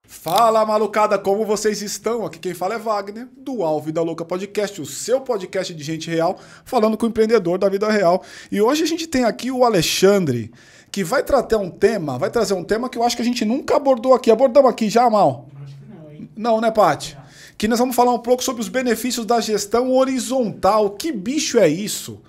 Fala, malucada, como vocês estão? Aqui quem fala é Wagner, do Al Vida Louca Podcast, o seu podcast de gente real, falando com o empreendedor da vida real. E hoje a gente tem aqui o Alexandre, que vai trazer um tema que eu acho que a gente nunca abordou aqui. Abordamos aqui já, Mal? Acho que não, hein? Não, né, Paty? Que nós vamos falar um pouco sobre os benefícios da gestão horizontal. Que bicho é isso?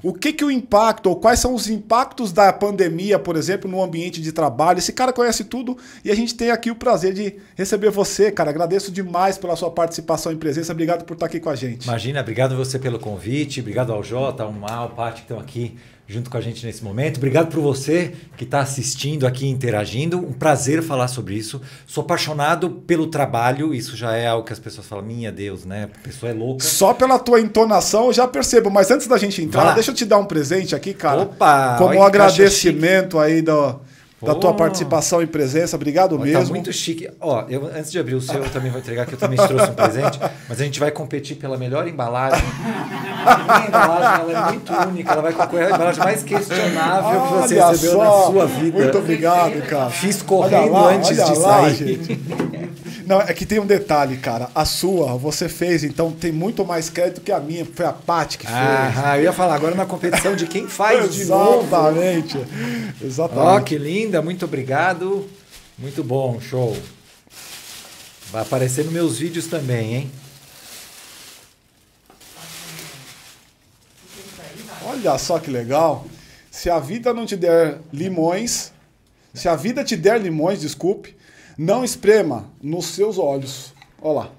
O que o impacto, ou quais são os impactos da pandemia, por exemplo, no ambiente de trabalho? Esse cara conhece tudo e a gente tem aqui o prazer de receber você, cara. Agradeço demais pela sua participação e presença. Obrigado por estar aqui com a gente. Imagina, obrigado você pelo convite, obrigado ao Jota, ao Mal, ao Paty que estão aqui junto com a gente nesse momento. Obrigado por você que está assistindo aqui, interagindo. Um prazer falar sobre isso. Sou apaixonado pelo trabalho. Isso já é algo que as pessoas falam, minha Deus, né? A pessoa é louca. Só pela tua entonação eu já percebo. Mas antes da gente entrar, deixa eu te dar um presente aqui, cara. Opa! Como um agradecimento aí da tua participação e presença. Obrigado mesmo. Tá muito chique. Ó, antes de abrir o seu, eu também vou entregar, que eu também trouxe um presente. Mas a gente vai competir pela melhor embalagem. A minha embalagem ela é muito única. Ela vai concorrer à embalagem mais questionável que você recebeu na sua vida. Muito obrigado, cara. Fiz correndo antes de sair. Gente. Não, é que tem um detalhe, cara. A sua, você fez, então tem muito mais crédito que a minha. Foi a Paty que fez. Eu ia falar agora na competição de quem faz de novo. Exatamente. Exatamente. Ó, que linda. Muito obrigado. Muito bom. Show. Vai aparecer nos meus vídeos também, hein? Olha só que legal. Se a vida não te der limões, se a vida te der limões, desculpe, não esprema nos seus olhos. Olha lá.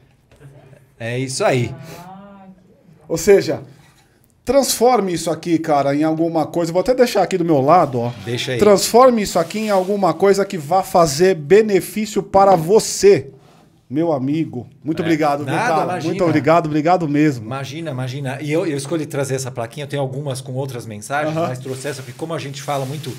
É isso aí. Ou seja, transforme isso aqui, cara, em alguma coisa. Vou até deixar aqui do meu lado, ó. Deixa aí. Transforme isso aqui em alguma coisa que vá fazer benefício para você, meu amigo. Muito obrigado, nada, cara. imagina. Muito obrigado mesmo. Imagina. E eu escolhi trazer essa plaquinha, eu tenho algumas com outras mensagens, mas trouxe essa, porque como a gente fala muito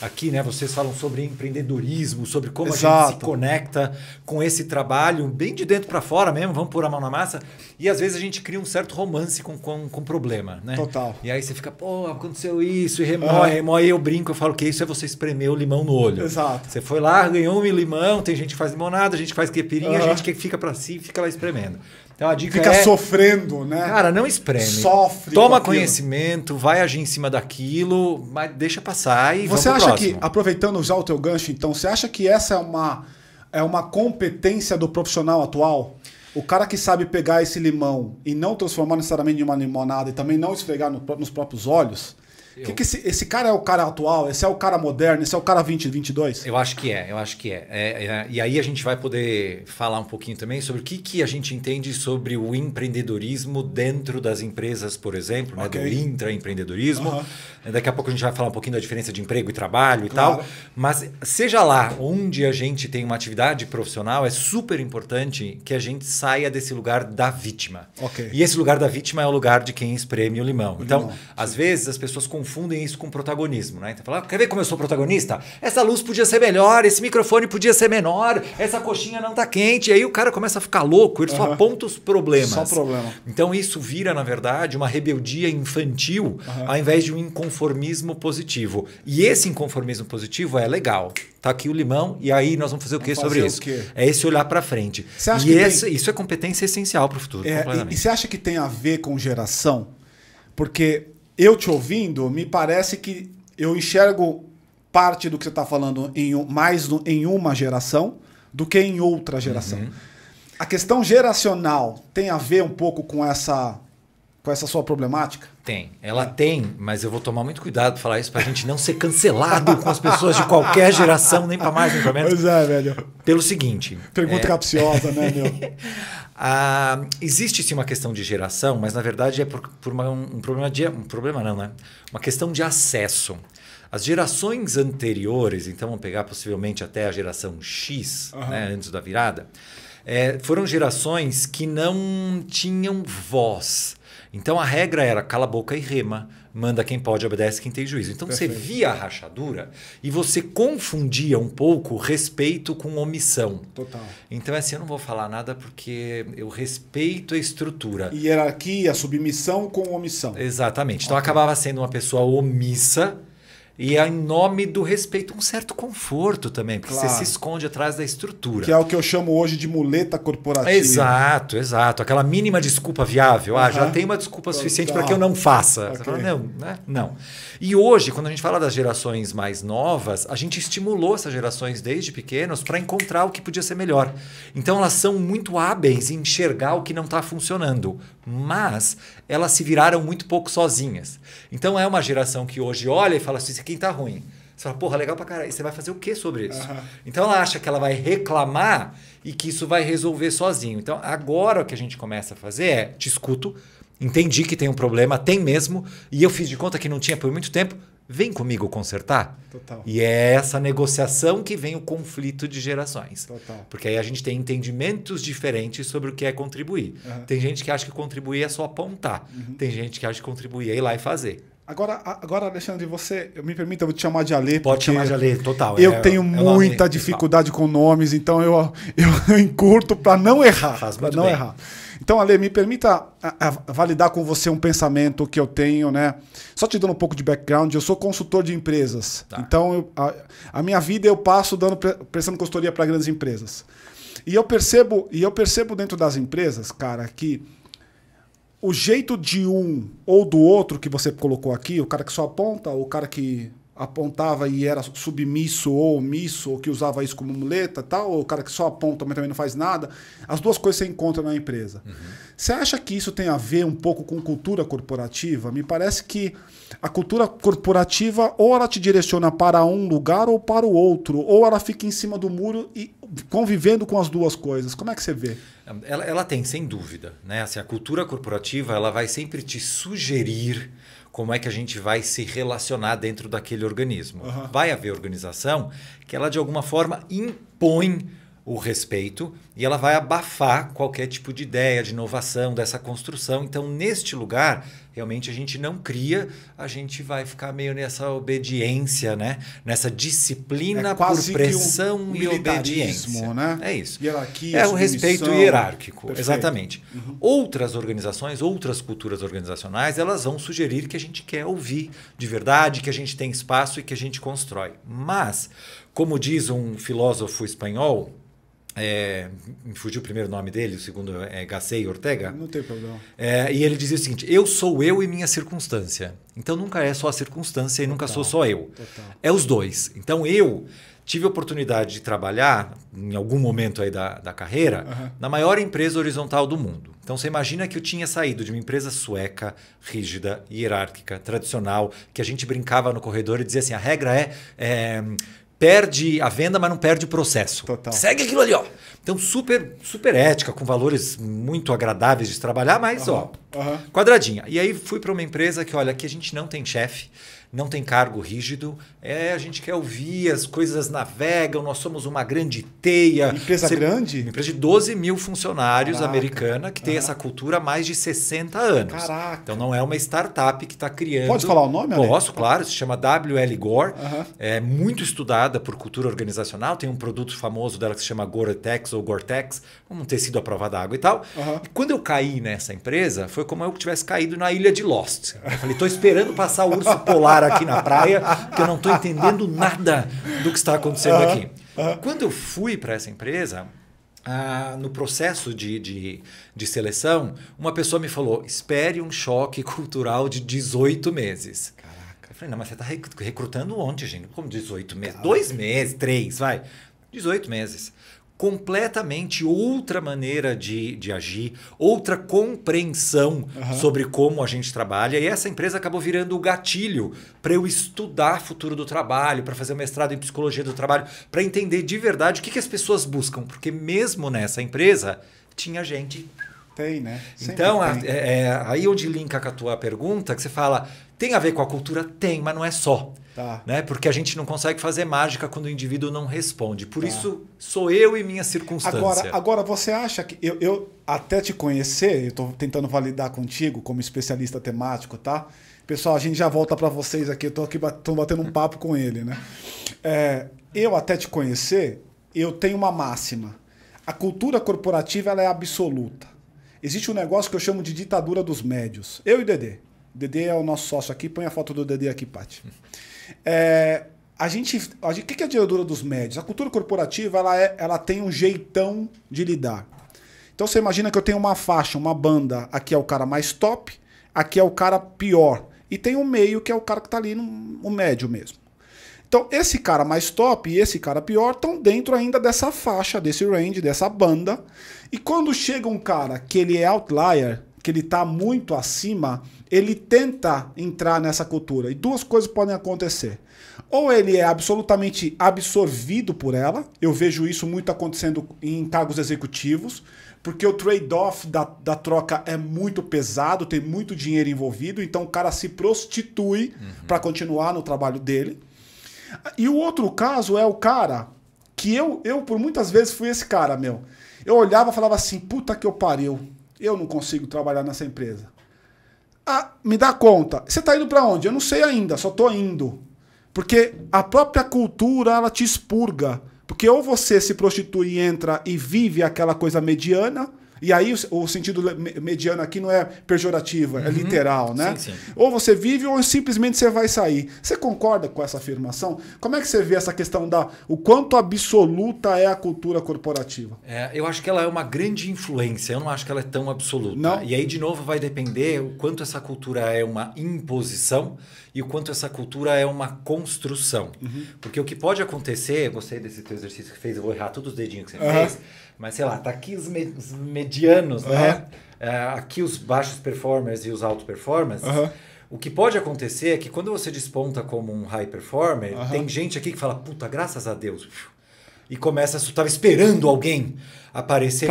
aqui, né? Vocês falam sobre empreendedorismo, sobre como a gente se conecta com esse trabalho, bem de dentro para fora mesmo, vamos pôr a mão na massa. E às vezes a gente cria um certo romance com o problema, né? Total. E aí você fica, pô, aconteceu isso, e remói, eu brinco, eu falo que isso é você espremer o limão no olho. Exato. Você foi lá, ganhou um limão, tem gente que faz limonada, a gente que faz caipirinha, a gente que fica para si e fica lá espremendo. Então a dica Fica sofrendo, né? Cara, não espreme. Sofre. Toma conhecimento, vai agir em cima daquilo, mas deixa passar e você vamos pro acha próximo. que, aproveitando já o teu gancho, então, você acha que essa é uma competência do profissional atual? O cara que sabe pegar esse limão e não transformar necessariamente em uma limonada e também não esfregar nos próprios olhos? Esse cara é o cara atual? Esse é o cara moderno? Esse é o cara 2022? Eu acho que é. E aí a gente vai poder falar um pouquinho também sobre o que a gente entende sobre o empreendedorismo dentro das empresas, por exemplo, né, do intraempreendedorismo. Daqui a pouco a gente vai falar um pouquinho da diferença de emprego e trabalho e tal. Mas seja lá onde a gente tem uma atividade profissional, é super importante que a gente saia desse lugar da vítima. E esse lugar da vítima é o lugar de quem espreme o limão. Então, às vezes as pessoas confundem isso com protagonismo, né? Então, quer ver como eu sou protagonista? Essa luz podia ser melhor, esse microfone podia ser menor, essa coxinha não tá quente. E aí o cara começa a ficar louco, ele só aponta os problemas. Só problema. Então isso vira, na verdade, uma rebeldia infantil ao invés de um inconformismo positivo. E esse inconformismo positivo é legal. Tá aqui o limão e aí nós vamos fazer o que sobre isso? É esse olhar para frente. Isso é competência essencial para o futuro. E você acha que tem a ver com geração? Porque eu te ouvindo, me parece que eu enxergo parte do que você está falando mais em uma geração do que em outra geração. A questão geracional tem a ver um pouco com essa sua problemática? Tem. Ela tem, mas eu vou tomar muito cuidado para falar isso para a gente não ser cancelado com as pessoas de qualquer geração, nem para mais, nem para menos. Pois é, velho. Pelo seguinte... Pergunta capciosa, né, meu? Existe sim uma questão de geração, mas na verdade é por um problema não, né? Uma questão de acesso. As gerações anteriores, então vamos pegar possivelmente até a geração X, né, antes da virada, foram gerações que não tinham voz. Então a regra era cala a boca e rema, manda quem pode, obedece quem tem juízo. Então Perfeito. você via a rachadura e você confundia um pouco respeito com omissão. Total. Então é assim, eu não vou falar nada porque eu respeito a estrutura. Hierarquia, submissão com omissão. Exatamente. Então acabava sendo uma pessoa omissa e em nome do respeito, um certo conforto também, porque Claro. você se esconde atrás da estrutura. Que é o que eu chamo hoje de muleta corporativa. Exato, exato. Aquela mínima desculpa viável. Já tem uma desculpa suficiente para que eu não faça. Você fala, não, né? Não. E hoje, quando a gente fala das gerações mais novas, a gente estimulou essas gerações desde pequenos para encontrar o que podia ser melhor. Então elas são muito hábeis em enxergar o que não está funcionando, mas elas se viraram muito pouco sozinhas. Então é uma geração que hoje olha e fala assim, isso aqui está ruim. Você fala, porra, legal pra caralho. E você vai fazer o que sobre isso? Então ela acha que ela vai reclamar e que isso vai resolver sozinho. Então agora o que a gente começa a fazer é, te escuto, entendi que tem um problema, tem mesmo, e eu fiz de conta que não tinha por muito tempo, vem comigo consertar. Total. E é essa negociação que vem o conflito de gerações. Total. Porque aí a gente tem entendimentos diferentes sobre o que é contribuir. Tem gente que acha que contribuir é só apontar. Tem gente que acha que contribuir é ir lá e fazer. Agora, Alexandre, me permita, eu vou te chamar de Ale. Pode chamar de Ale, total. Eu tenho muita dificuldade com nomes, então eu encurto para não errar. Faz para muito não bem. errar. Então, Ale, me permita validar com você um pensamento que eu tenho, né? Só te dando um pouco de background, eu sou consultor de empresas. Tá. Então, a minha vida eu passo prestando consultoria para grandes empresas. E eu percebo dentro das empresas, cara, que o jeito de um ou do outro que você colocou aqui, o cara que só aponta, o cara que apontava e era submisso ou omisso, ou que usava isso como muleta, tal, ou o cara que só aponta, mas também não faz nada, as duas coisas você encontra na empresa. Você acha que isso tem a ver um pouco com cultura corporativa? Me parece que a cultura corporativa ou ela te direciona para um lugar ou para o outro, ou ela fica em cima do muro e convivendo com as duas coisas. Como é que você vê? Ela tem, sem dúvida, né? Assim, a cultura corporativa ela vai sempre te sugerir como é que a gente vai se relacionar dentro daquele organismo. Vai haver organização que ela, de alguma forma, impõe o respeito e ela vai abafar qualquer tipo de ideia, de inovação, dessa construção. Então, neste lugar, realmente a gente não cria, a gente vai ficar meio nessa obediência, né? Nessa disciplina por pressão e obediência. Né? É isso. Hierarquia, é o respeito hierárquico. Perfeito. Exatamente. Outras organizações, outras culturas organizacionais, elas vão sugerir que a gente quer ouvir de verdade, que a gente tem espaço e que a gente constrói. Mas, como diz um filósofo espanhol, me fugiu o primeiro nome dele, o segundo é Gasset Ortega. Não tem problema. E ele dizia o seguinte, eu sou eu e minha circunstância. Então nunca é só a circunstância e nunca sou só eu. Total. É os dois. Então eu tive a oportunidade de trabalhar em algum momento aí da carreira na maior empresa horizontal do mundo. Então você imagina que eu tinha saído de uma empresa sueca, rígida, hierárquica, tradicional, que a gente brincava no corredor e dizia assim, a regra perde a venda, mas não perde o processo. Total. Segue aquilo ali, ó. Então, super ética, com valores muito agradáveis de trabalhar, mas, quadradinha. E aí fui para uma empresa que, olha, aqui a gente não tem chefe, não tem cargo rígido, a gente quer ouvir, as coisas navegam, nós somos uma grande teia. Empresa grande? Uma empresa de 12 mil funcionários americana, que tem essa cultura há mais de 60 anos. Caraca. Então não é uma startup que está criando... Pode falar o nome, Ale? Posso, claro. Se chama W.L. Gore. É muito estudada por cultura organizacional. Tem um produto famoso dela que se chama Gore-Tex ou Gore-Tex, um tecido à prova d'água e tal. E quando eu caí nessa empresa, foi como eu tivesse caído na ilha de Lost. Eu falei, estou esperando passar o urso polar aqui na praia, porque eu não estou entendendo nada do que está acontecendo aqui. Quando eu fui para essa empresa, no processo de seleção, uma pessoa me falou, espere um choque cultural de 18 meses. Caraca. Eu falei, não, mas você está recrutando ontem, gente. Como 18 meses? 2 meses, 3, vai. 18 meses. Completamente outra maneira de agir, outra compreensão sobre como a gente trabalha. E essa empresa acabou virando o gatilho para eu estudar futuro do trabalho, para fazer um mestrado em psicologia do trabalho, para entender de verdade o que as pessoas buscam. Porque mesmo nessa empresa, tinha gente Tem, né? Então, aí onde linka com a tua pergunta, que você fala, tem a ver com a cultura? Tem, mas não é só. Tá. Né? Porque a gente não consegue fazer mágica quando o indivíduo não responde. Por isso, sou eu e minha circunstância. Agora você acha que... Eu até te conhecer, eu estou tentando validar contigo como especialista temático, tá? Pessoal, a gente já volta para vocês aqui. Eu estou aqui batendo um papo com ele, né? Eu até te conhecer, eu tenho uma máxima. A cultura corporativa ela é absoluta. Existe um negócio que eu chamo de ditadura dos médios. Eu e o Dedê. O Dedê é o nosso sócio aqui. Põe a foto do Dedê aqui, Paty. O que é a ditadura dos médios? A cultura corporativa ela tem um jeitão de lidar. Então você imagina que eu tenho uma faixa, uma banda. Aqui é o cara mais top, aqui é o cara pior. E tem um meio que é o cara que está ali no médio mesmo. Então esse cara mais top e esse cara pior estão dentro ainda dessa faixa, desse range, dessa banda. E quando chega um cara que ele é outlier, que ele está muito acima, ele tenta entrar nessa cultura. E duas coisas podem acontecer. Ou ele é absolutamente absorvido por ela, eu vejo isso muito acontecendo em cargos executivos, porque o trade-off da troca é muito pesado, tem muito dinheiro envolvido, então o cara se prostitui para continuar no trabalho dele. E o outro caso é o cara que eu por muitas vezes fui esse cara, meu. Eu olhava e falava assim, puta que eu pariu, eu não consigo trabalhar nessa empresa. Ah, me dá conta. Você tá indo para onde? Eu não sei ainda, só tô indo. Porque a própria cultura, ela te expurga. Porque ou você se prostitui e entra e vive aquela coisa mediana, e aí o sentido mediano aqui não é pejorativo, é literal, né? Sim, sim. Ou você vive ou simplesmente você vai sair. Você concorda com essa afirmação? Como é que você vê essa questão o quanto absoluta é a cultura corporativa? Eu acho que ela é uma grande influência, eu não acho que ela é tão absoluta. Não? E aí, de novo, vai depender o quanto essa cultura é uma imposição e o quanto essa cultura é uma construção. Porque o que pode acontecer, gostei desse teu exercício que fez, eu vou errar todos os dedinhos que você fez, mas sei lá, tá aqui os medianos, né? Aqui os baixos performers e os altos performers. O que pode acontecer é que quando você desponta como um high performer, tem gente aqui que fala, puta, graças a Deus. E começa, estava esperando alguém aparecer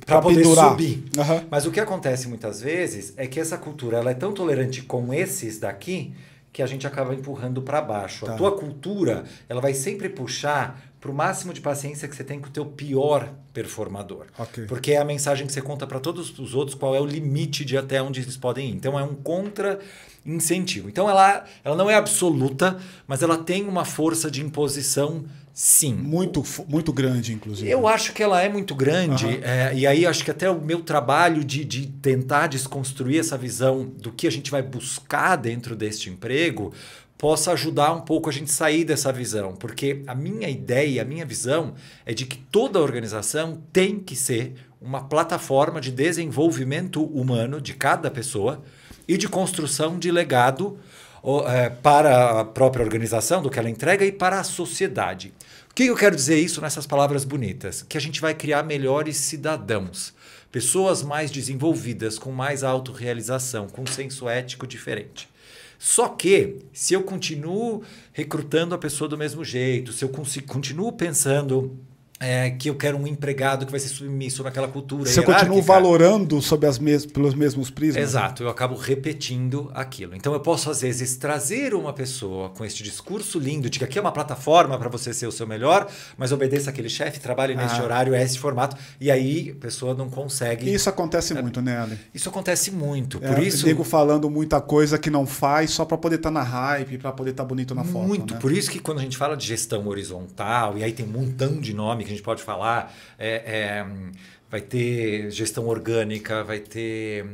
para poder pendurar. Subir. Mas o que acontece muitas vezes é que essa cultura ela é tão tolerante com esses daqui que a gente acaba empurrando para baixo. A tua cultura ela vai sempre puxar para o máximo de paciência que você tem com o teu pior performador. Porque é a mensagem que você conta para todos os outros qual é o limite de até onde eles podem ir. Então é um contra-incentivo. Então ela não é absoluta, mas ela tem uma força de imposição, sim. Muito grande, inclusive. Eu acho que ela é muito grande. E aí acho que até o meu trabalho de tentar desconstruir essa visão do que a gente vai buscar dentro deste emprego possa ajudar um pouco a gente sair dessa visão. Porque a minha ideia, a minha visão é de que toda organização tem que ser uma plataforma de desenvolvimento humano de cada pessoa e de construção de legado para a própria organização, do que ela entrega, e para a sociedade. O que eu quero dizer isso nessas palavras bonitas? Que a gente vai criar melhores cidadãos, pessoas mais desenvolvidas, com mais autorrealização, com um senso ético diferente. Só que, se eu continuo recrutando a pessoa do mesmo jeito, se eu continuo pensando que eu quero um empregado que vai ser submisso naquela cultura você continua valorando pelos mesmos prismas. Exato, eu acabo repetindo aquilo. Então eu posso, às vezes, trazer uma pessoa com este discurso lindo de que aqui é uma plataforma para você ser o seu melhor, mas obedeça aquele chefe, trabalhe neste horário, é esse formato, e aí a pessoa não consegue... Isso acontece muito, né, Ali? Isso acontece muito. Por isso... Nego falando muita coisa que não faz só para poder estar na hype, para poder estar bonito na foto. Muito. Né? Por isso que quando a gente fala de gestão horizontal, e aí tem um montão de nome que a gente pode falar, vai ter gestão orgânica, vai ter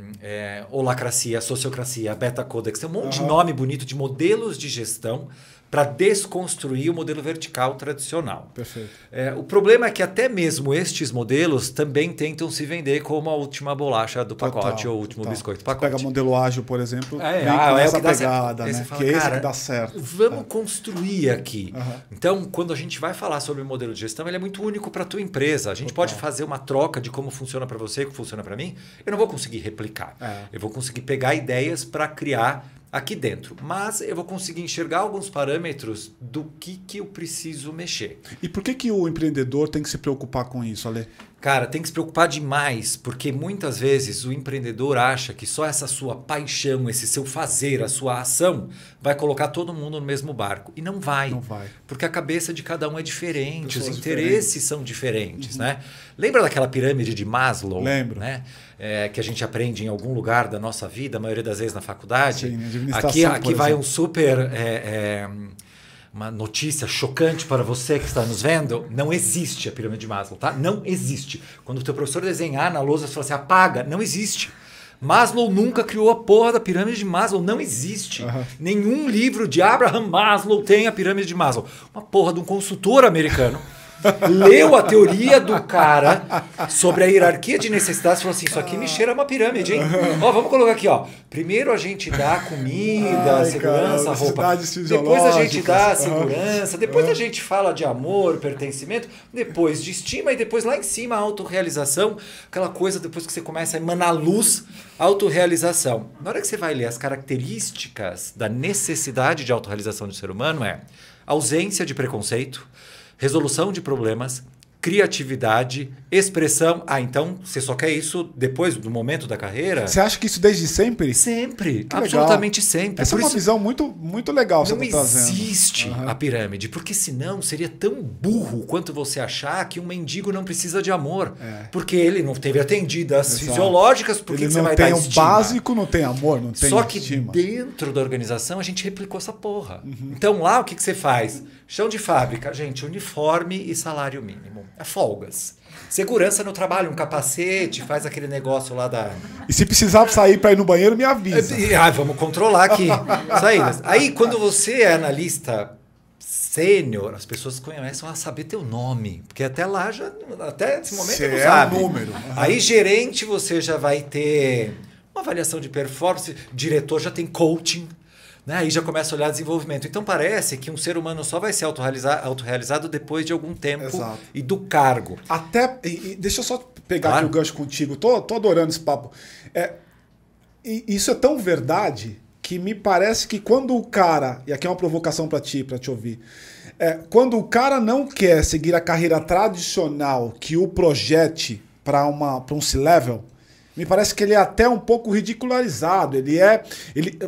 holacracia, sociocracia, beta codex, tem um monte de nome bonito de modelos de gestão para desconstruir o modelo vertical tradicional. Perfeito. O problema é que até mesmo estes modelos também tentam se vender como a última bolacha do pacote ou o último biscoito do pacote. Você pega modelo ágil, por exemplo, vem com essa pegada, né? Fala, que é esse que dá certo. Vamos construir aqui. Então, quando a gente vai falar sobre o modelo de gestão, ele é muito único para a tua empresa. A gente pode fazer uma troca de como funciona para você, como funciona para mim. Eu não vou conseguir replicar. Eu vou conseguir pegar ideias para criar aqui dentro. Mas eu vou conseguir enxergar alguns parâmetros do que eu preciso mexer. E por que o empreendedor tem que se preocupar com isso, Ale? Cara, tem que se preocupar demais, porque muitas vezes o empreendedor acha que só essa sua paixão, esse seu fazer, a sua ação, vai colocar todo mundo no mesmo barco. E não vai. Não vai. Porque a cabeça de cada um é diferente, Pessoas os interesses são diferentes. Né? Lembra daquela pirâmide de Maslow? Lembro. Né? Que a gente aprende em algum lugar da nossa vida, a maioria das vezes na faculdade. Sim, administração, aqui vai um super... uma notícia chocante para você que está nos vendo, não existe a pirâmide de Maslow, tá? Não existe. Quando o teu professor desenhar na lousa, você fala assim, apaga, não existe. Maslow nunca criou a porra da pirâmide de Maslow, não existe. Nenhum livro de Abraham Maslow tem a pirâmide de Maslow. Uma porra de um consultor americano leu a teoria do cara sobre a hierarquia de necessidades e falou assim, isso aqui me cheira uma pirâmide, hein? Ó, vamos colocar aqui, ó. Primeiro a gente dá comida, segurança, roupa. Depois a gente dá segurança, depois a gente fala de amor, pertencimento, depois de estima e depois lá em cima a autorrealização, aquela coisa depois que você começa a emanar luz, autorrealização. Na hora que você vai ler as características da necessidade de autorrealização do ser humano ausência de preconceito, resolução de problemas, criatividade, expressão. Então você só quer isso depois do momento da carreira? Você acha que isso desde sempre? Sempre, absolutamente sempre. Essa é uma visão muito legal que você está trazendo. Não existe a pirâmide, porque senão seria tão burro quanto você achar que um mendigo não precisa de amor. Porque ele não teve atendidas fisiológicas, porque você vai dar estima. Ele não tem o básico, não tem amor, não tem Só que dentro da organização a gente replicou essa porra. Então lá o que você faz? Chão de fábrica, gente, uniforme e salário mínimo. Folgas. Segurança no trabalho, um capacete, faz aquele negócio lá da... E se precisar sair para ir no banheiro, me avisa. Vamos controlar aqui. Saídas. Aí, quando você é analista sênior, as pessoas começam a saber teu nome. Porque até lá, até esse momento, você não sabe. Um número. Aí, gerente, você já vai ter uma avaliação de performance. Diretor já tem coaching. Né? Aí já começa a olhar desenvolvimento. Então parece que um ser humano só vai ser autorrealizado depois de algum tempo e do cargo. Deixa eu só pegar aqui o gancho contigo. Tô adorando esse papo. Isso é tão verdade que me parece que quando o cara, e aqui é uma provocação para te ouvir, quando o cara não quer seguir a carreira tradicional que o projete para um C-level, me parece que ele é até um pouco ridicularizado.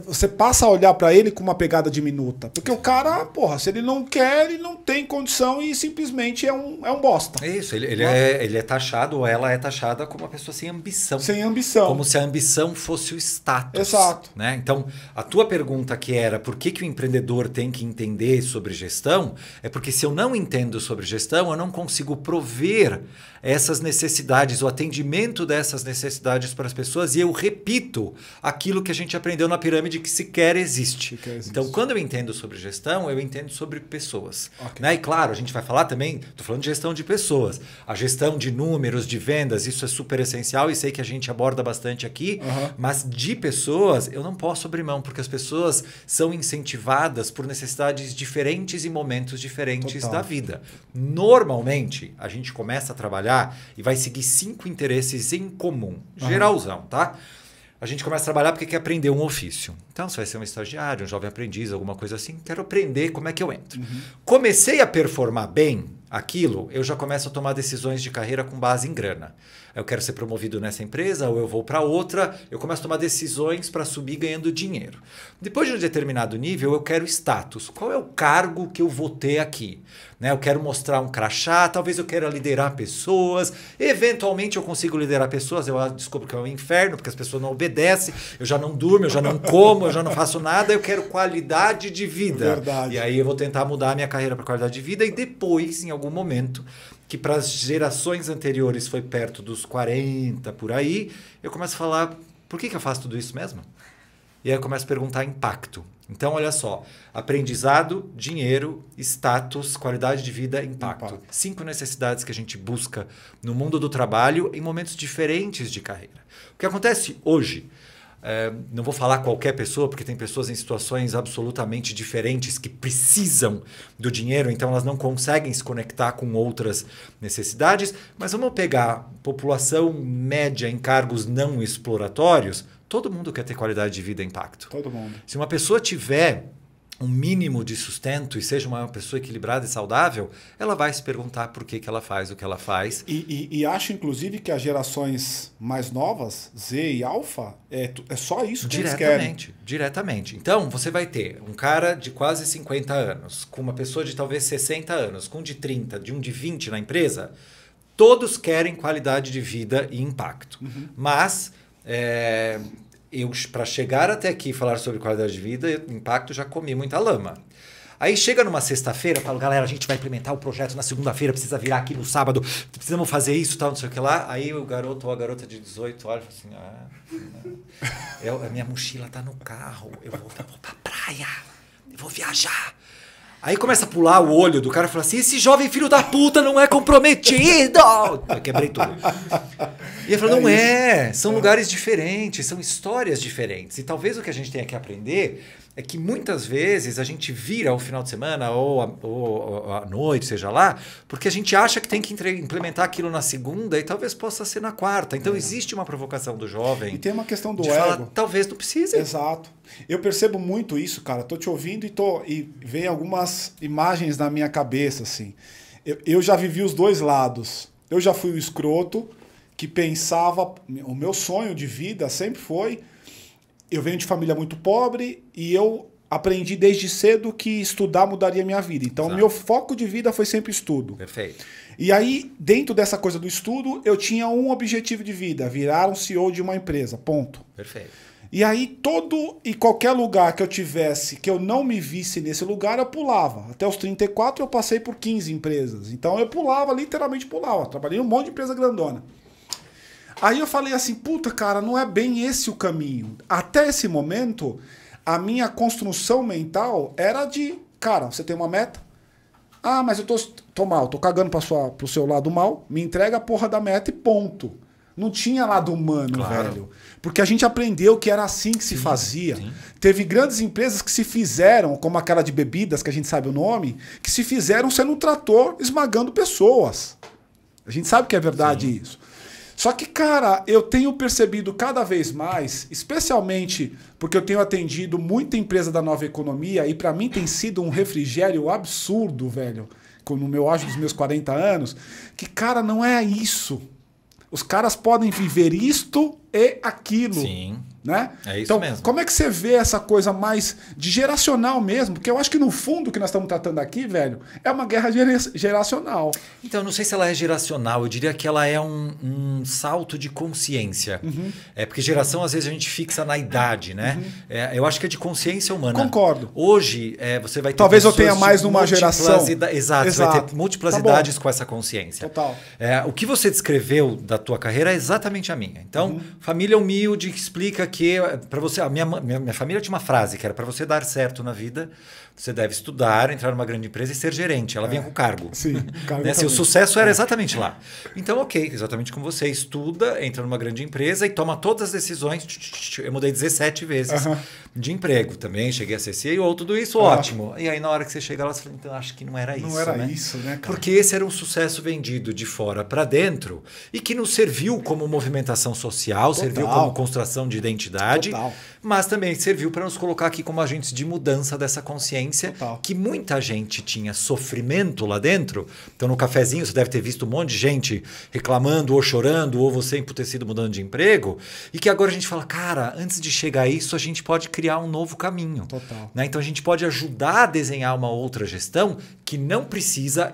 Você passa a olhar para ele com uma pegada diminuta. Porque o cara, porra, se ele não quer, ele não tem condição e simplesmente é um bosta. É isso, ele é taxado, ou ela é taxada como uma pessoa sem ambição. Sem ambição. Como se a ambição fosse o status. Exato. Né? Então, a tua pergunta que era por que o empreendedor tem que entender sobre gestão, é porque se eu não entendo sobre gestão, eu não consigo prover essas necessidades, o atendimento dessas necessidades para as pessoas, e eu repito aquilo que a gente aprendeu na pirâmide que sequer existe. Então, quando eu entendo sobre gestão, eu entendo sobre pessoas. Né? E claro, a gente vai falar também, estou falando de gestão de pessoas, a gestão de números, de vendas, isso é super essencial e sei que a gente aborda bastante aqui, mas de pessoas eu não posso abrir mão, porque as pessoas são incentivadas por necessidades diferentes e momentos diferentes da vida. Normalmente, a gente começa a trabalhar e vai seguir 5 interesses em comum. Geralzão, tá? A gente começa a trabalhar porque quer aprender um ofício. Então, você vai ser um estagiário, um jovem aprendiz, alguma coisa assim. Quero aprender como é que eu entro. Comecei a performar bem aquilo, eu já começo a tomar decisões de carreira com base em grana. Eu quero ser promovido nessa empresa ou eu vou para outra. Eu começo a tomar decisões para subir ganhando dinheiro. Depois de um determinado nível, eu quero status. Qual é o cargo que eu vou ter aqui? Né? Eu quero mostrar um crachá, talvez eu queira liderar pessoas. Eventualmente eu consigo liderar pessoas, eu descubro que é um inferno, porque as pessoas não obedecem, eu já não durmo, eu já não como, eu já não faço nada, eu quero qualidade de vida. Verdade. E aí eu vou tentar mudar a minha carreira para qualidade de vida e depois, em algum momento, que para as gerações anteriores foi perto dos 40, por aí, eu começo a falar, por que eu faço tudo isso mesmo? E aí eu começo a perguntar impacto. Então, olha só, aprendizado, dinheiro, status, qualidade de vida, impacto. 5 necessidades que a gente busca no mundo do trabalho em momentos diferentes de carreira. O que acontece hoje, não vou falar qualquer pessoa, porque tem pessoas em situações absolutamente diferentes que precisam do dinheiro, então elas não conseguem se conectar com outras necessidades, mas vamos pegar população média em cargos não exploratórios. Todo mundo quer ter qualidade de vida e impacto. Todo mundo. Se uma pessoa tiver um mínimo de sustento e seja uma pessoa equilibrada e saudável, ela vai se perguntar por que ela faz o que ela faz. E acho, inclusive, que as gerações mais novas, Z e Alpha, é só isso que eles querem. Diretamente. Então, você vai ter um cara de quase 50 anos, com uma pessoa de talvez 60 anos, com um de 30, de um de 20 na empresa, todos querem qualidade de vida e impacto. Mas... para chegar até aqui e falar sobre qualidade de vida e impacto, já comi muita lama. Aí chega numa sexta-feira, falo, galera, a gente vai implementar o projeto na segunda-feira, precisa virar aqui no sábado, precisamos fazer isso, tal, não sei o que lá. Aí o garoto ou a garota de 18 olha e fala assim, a minha mochila tá no carro, eu vou pra praia, eu vou viajar. Aí começa a pular o olho do cara e fala assim, esse jovem filho da puta não é comprometido! Eu quebrei tudo. E ele falou, são lugares diferentes, são histórias diferentes. E talvez o que a gente tenha que aprender é que muitas vezes a gente vira ao final de semana ou à noite, seja lá, porque a gente acha que tem que implementar aquilo na segunda e talvez possa ser na quarta. Então existe uma provocação do jovem. E tem uma questão do ego. Falar, talvez não precise. Exato. Eu percebo muito isso, cara. Tô te ouvindo e vem algumas imagens na minha cabeça, assim. Eu já vivi os dois lados. Eu já fui o escroto que pensava... O meu sonho de vida sempre foi... Eu venho de família muito pobre e eu aprendi desde cedo que estudar mudaria a minha vida. Então, meu foco de vida foi sempre estudo. Perfeito. E aí, dentro dessa coisa do estudo, eu tinha um objetivo de vida, virar um CEO de uma empresa, ponto. Perfeito. E aí, todo e qualquer lugar que eu tivesse, que eu não me visse nesse lugar, eu pulava. Até os 34, eu passei por 15 empresas. Então, eu pulava, literalmente pulava. Trabalhei em um monte de empresa grandona. Aí eu falei assim, puta, cara, não é bem esse o caminho. Até esse momento, a minha construção mental era de, cara, você tem uma meta? Ah, mas eu tô mal, tô cagando pro seu lado mal, me entrega a porra da meta e ponto. Não tinha lado humano, velho. Porque a gente aprendeu que era assim que se fazia. Sim. Teve grandes empresas que se fizeram, como aquela de bebidas, que a gente sabe o nome, que se fizeram sendo um trator esmagando pessoas. A gente sabe que é verdade isso. Só que, cara, eu tenho percebido cada vez mais, especialmente porque eu tenho atendido muita empresa da nova economia e para mim tem sido um refrigério absurdo, velho, no meu auge dos meus 40 anos, que, cara, não é isso. Os caras podem viver isto e aquilo. Sim. Né? É isso então, mesmo. Como é que você vê essa coisa mais de geracional mesmo? Porque eu acho que no fundo o que nós estamos tratando aqui, velho, é uma guerra geracional. Então, eu não sei se ela é geracional, eu diria que ela é um salto de consciência. Porque geração, às vezes, a gente fixa na idade, né? Eu acho que é de consciência humana. Concordo. Hoje, você vai ter talvez eu tenha mais numa geração. Exato, vai ter múltiplas idades com essa consciência. Total. O que você descreveu da tua carreira é exatamente a minha. Então, família humilde que explica que para você, a minha família tinha uma frase que era para você dar certo na vida, você deve estudar, entrar numa grande empresa e ser gerente. Ela vinha com cargo. Sim, cargo né? O sucesso era exatamente lá. Então, ok, exatamente como você estuda, entra numa grande empresa e toma todas as decisões. Eu mudei 17 vezes de emprego também, cheguei a ser CEO, tudo isso, ótimo. E aí, na hora que você chega lá, você fala, então, acho que não era isso. Não era né? isso, né, cara? Porque esse era um sucesso vendido de fora para dentro e que nos serviu como movimentação social, serviu como construção de identidade, mas também serviu para nos colocar aqui como agentes de mudança dessa consciência, que muita gente tinha sofrimento lá dentro. Então, no cafezinho, você deve ter visto um monte de gente reclamando ou chorando, ou você emputecido mudando de emprego, e que agora a gente fala, cara, antes de chegar a isso, a gente pode criar um novo caminho. Né? Então, a gente pode ajudar a desenhar uma outra gestão que não precisa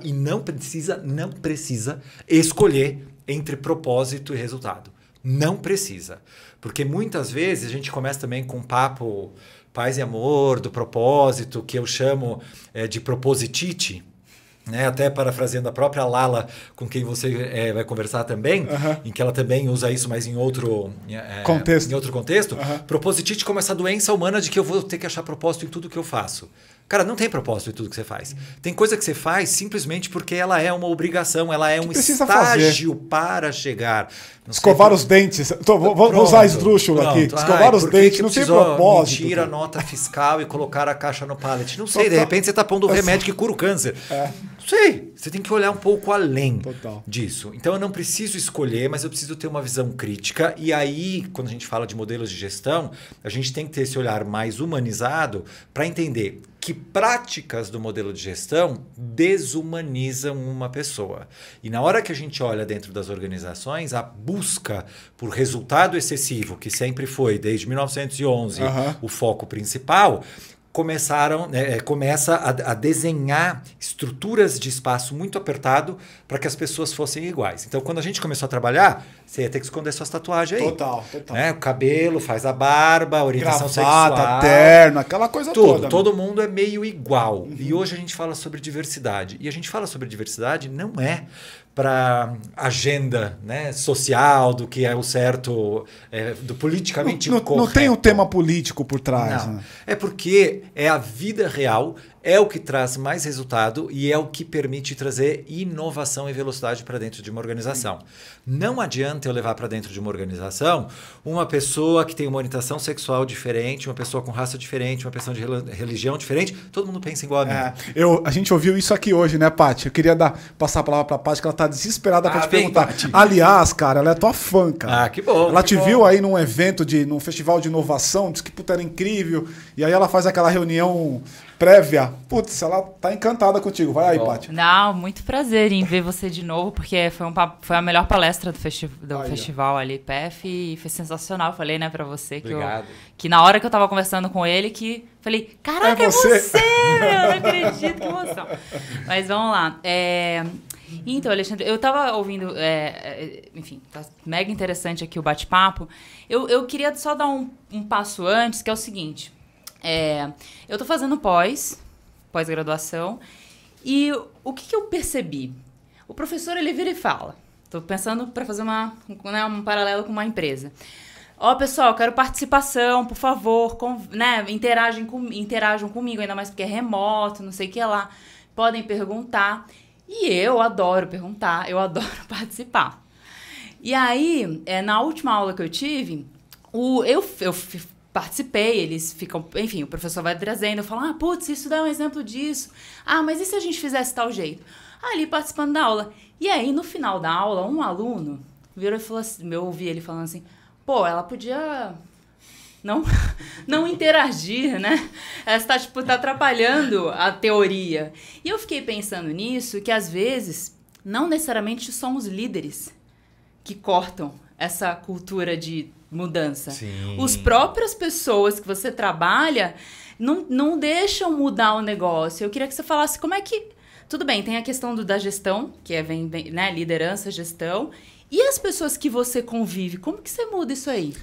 escolher entre propósito e resultado. Não precisa. Porque muitas vezes a gente começa também com um papo paz e amor, do propósito, que eu chamo de propositite, né? Até parafraseando a própria Lala, com quem você vai conversar também, em que ela também usa isso, mas em outro contexto. Propositite como essa doença humana de que eu vou ter que achar propósito em tudo que eu faço. Cara, não tem propósito em tudo que você faz. Tem coisa que você faz simplesmente porque ela é uma obrigação, ela é um estágio para chegar. Escovar os dentes. Vou usar esdrúxulo aqui. Escovar os dentes, não tem propósito. Tirar a nota fiscal e colocar a caixa no pallet. Não sei, de repente você está pondo o remédio que cura o câncer. Não sei. Você tem que olhar um pouco além disso. Então eu não preciso escolher, mas eu preciso ter uma visão crítica. E aí, quando a gente fala de modelos de gestão, a gente tem que ter esse olhar mais humanizado para entender que práticas do modelo de gestão desumanizam uma pessoa. E na hora que a gente olha dentro das organizações, a busca por resultado excessivo, que sempre foi, desde 1911, o foco principal, começa a desenhar estruturas de espaço muito apertado para que as pessoas fossem iguais. Então, quando a gente começou a trabalhar, você ia ter que esconder suas tatuagens aí. Total. Né? O cabelo, faz a barba, a orientação gravata, sexual. terno, aquela coisa toda. Todo mundo é meio igual. E hoje a gente fala sobre diversidade. E a gente fala sobre diversidade não é para agenda, né, social, do que é o certo, do politicamente correto. Não tem um tema político por trás. Não. Né? É porque é a vida real, é o que traz mais resultado e é o que permite trazer inovação e velocidade para dentro de uma organização. Não adianta eu levar para dentro de uma organização uma pessoa que tem uma orientação sexual diferente, uma pessoa com raça diferente, uma pessoa de religião diferente. Todo mundo pensa igual a mim. A gente ouviu isso aqui hoje, né, Paty? Eu queria passar a palavra para a Paty, que ela tá desesperada para te perguntar. Paty. Aliás, cara, ela é tua fã, cara. Ah, que bom. Ela te viu aí num evento, num festival de inovação, disse que puta, era incrível. E aí ela faz aquela reunião prévia. Putz, ela tá encantada contigo. Vai aí, Paty. Não, muito prazer em ver você de novo, porque foi a melhor palestra do festival ali, PF, e foi sensacional. Falei, né, pra você que na hora que eu tava conversando com ele, que falei, caraca, é você! Eu não acredito, que emoção. Mas vamos lá. Então, Alexandre, eu tava ouvindo, enfim, tá mega interessante aqui o bate-papo. Eu queria só dar um passo antes, que é o seguinte. Eu tô fazendo pós-graduação, e o que eu percebi? O professor, ele vira e fala, tô pensando para fazer um paralelo com uma empresa. Pessoal, quero participação, por favor, interajam comigo, ainda mais porque é remoto, não sei o que lá, podem perguntar. E eu adoro perguntar, eu adoro participar. E aí, na última aula que eu tive, eu participei, eles ficam... Enfim, o professor vai trazendo, eu falo, putz, isso dá um exemplo disso. Mas e se a gente fizesse tal jeito? Ali, participando da aula. E aí, no final da aula, um aluno virou e falou assim, eu ouvi ele falando assim, ela podia não interagir, né? Ela está, tá atrapalhando a teoria. E eu fiquei pensando nisso, que às vezes, não necessariamente são os líderes que cortam essa cultura de mudança. Sim. As próprias pessoas que você trabalha não deixam mudar o negócio. Eu queria que você falasse como é que... Tudo bem, tem a questão da gestão, que vem, né, liderança, gestão. E as pessoas que você convive, como que você muda isso aí?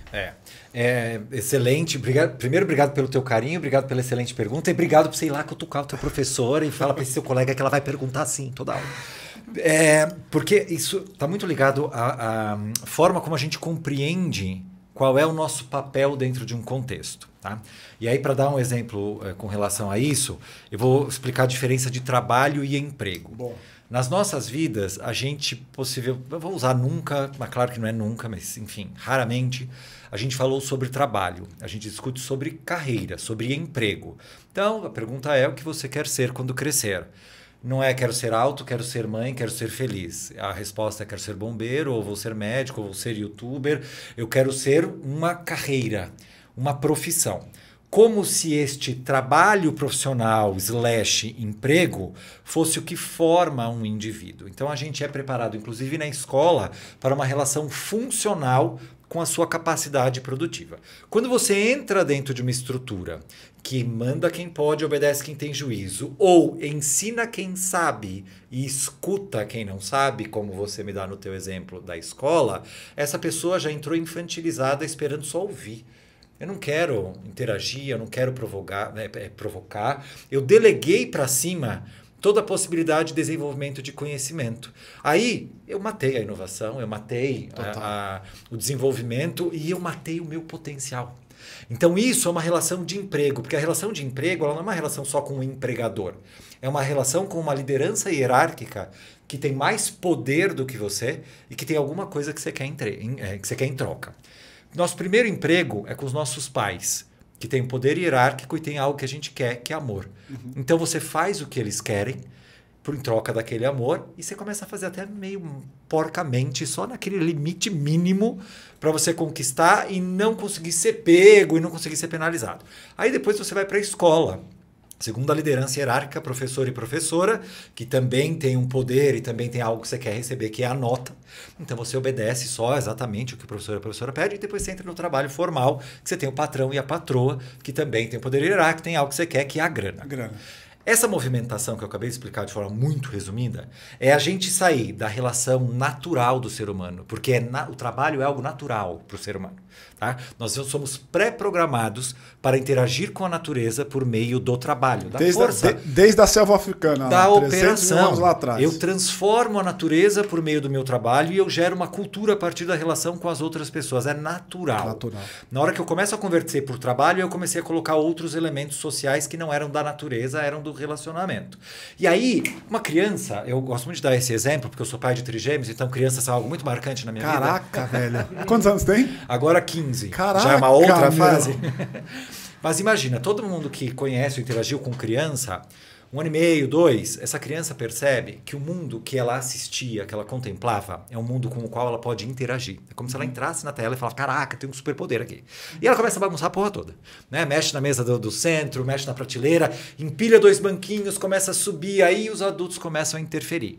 Excelente. Primeiro, obrigado pelo teu carinho, obrigado pela excelente pergunta e obrigado por, sei lá, cutucar o teu professor e fala para esse seu colega que ela vai perguntar assim toda hora. Porque isso está muito ligado à forma como a gente compreende qual é o nosso papel dentro de um contexto. Tá? E aí, para dar um exemplo com relação a isso, eu vou explicar a diferença de trabalho e emprego. Bom. Nas nossas vidas, a gente eu vou usar nunca, mas claro que não é nunca, mas enfim, raramente, a gente falou sobre trabalho, a gente discute sobre carreira, sobre emprego. Então, a pergunta é o que você quer ser quando crescer. Não é quero ser alto, quero ser mãe, quero ser feliz. A resposta é quero ser bombeiro, ou vou ser médico, ou vou ser youtuber. Eu quero ser uma carreira, uma profissão. Como se este trabalho profissional / emprego fosse o que forma um indivíduo. Então, a gente é preparado, inclusive na escola, para uma relação funcional com a sua capacidade produtiva. Quando você entra dentro de uma estrutura que manda quem pode, obedece quem tem juízo, ou ensina quem sabe e escuta quem não sabe, como você me dá no teu exemplo da escola, essa pessoa já entrou infantilizada esperando só ouvir. Eu não quero interagir, eu não quero provocar. Eu deleguei para cima toda a possibilidade de desenvolvimento de conhecimento. Aí eu matei a inovação, eu matei o desenvolvimento e eu matei o meu potencial. Então isso é uma relação de emprego, porque a relação de emprego ela não é uma relação só com o empregador. É uma relação com uma liderança hierárquica que tem mais poder do que você e que tem alguma coisa que você quer em troca. Nosso primeiro emprego é com os nossos pais, que tem poder hierárquico e tem algo que a gente quer, que é amor. Uhum. Então você faz o que eles querem em troca daquele amor e você começa a fazer até meio porcamente, só naquele limite mínimo para você conquistar e não conseguir ser pego e não conseguir ser penalizado. Aí depois você vai para a escola. Segundo a liderança hierárquica, professor e professora, que também tem um poder e também tem algo que você quer receber, que é a nota. Então você obedece só exatamente o que o professor e a professora pedem e depois você entra no trabalho formal, que você tem o patrão e a patroa, que também tem o poder hierárquico, tem algo que você quer, que é a grana. A grana. Essa movimentação que eu acabei de explicar de forma muito resumida é a gente sair da relação natural do ser humano, porque o trabalho é algo natural para o ser humano. Tá? Nós somos pré-programados para interagir com a natureza por meio do trabalho, da força. Desde a selva africana, da lá, operação. Anos lá atrás. Eu transformo a natureza por meio do meu trabalho e eu gero uma cultura a partir da relação com as outras pessoas. É natural. Na hora que eu começo a converter por trabalho, eu comecei a colocar outros elementos sociais que não eram da natureza, eram do relacionamento. E aí, uma criança, eu gosto muito de dar esse exemplo, porque eu sou pai de trigêmeos, então crianças são algo muito marcante na minha vida. Caraca, velho. Quantos anos tem? Agora 15. Caraca, já é uma outra meu. fase. Mas imagina, todo mundo que conhece ou interagiu com criança, 1 ano e meio, 2, essa criança percebe que o mundo que ela assistia, que ela contemplava, é um mundo com o qual ela pode interagir. É como se ela entrasse na tela e falasse, caraca, tem um superpoder aqui. E ela começa a bagunçar a porra toda. Né? Mexe na mesa do centro, mexe na prateleira, empilha 2 banquinhos, começa a subir, aí os adultos começam a interferir.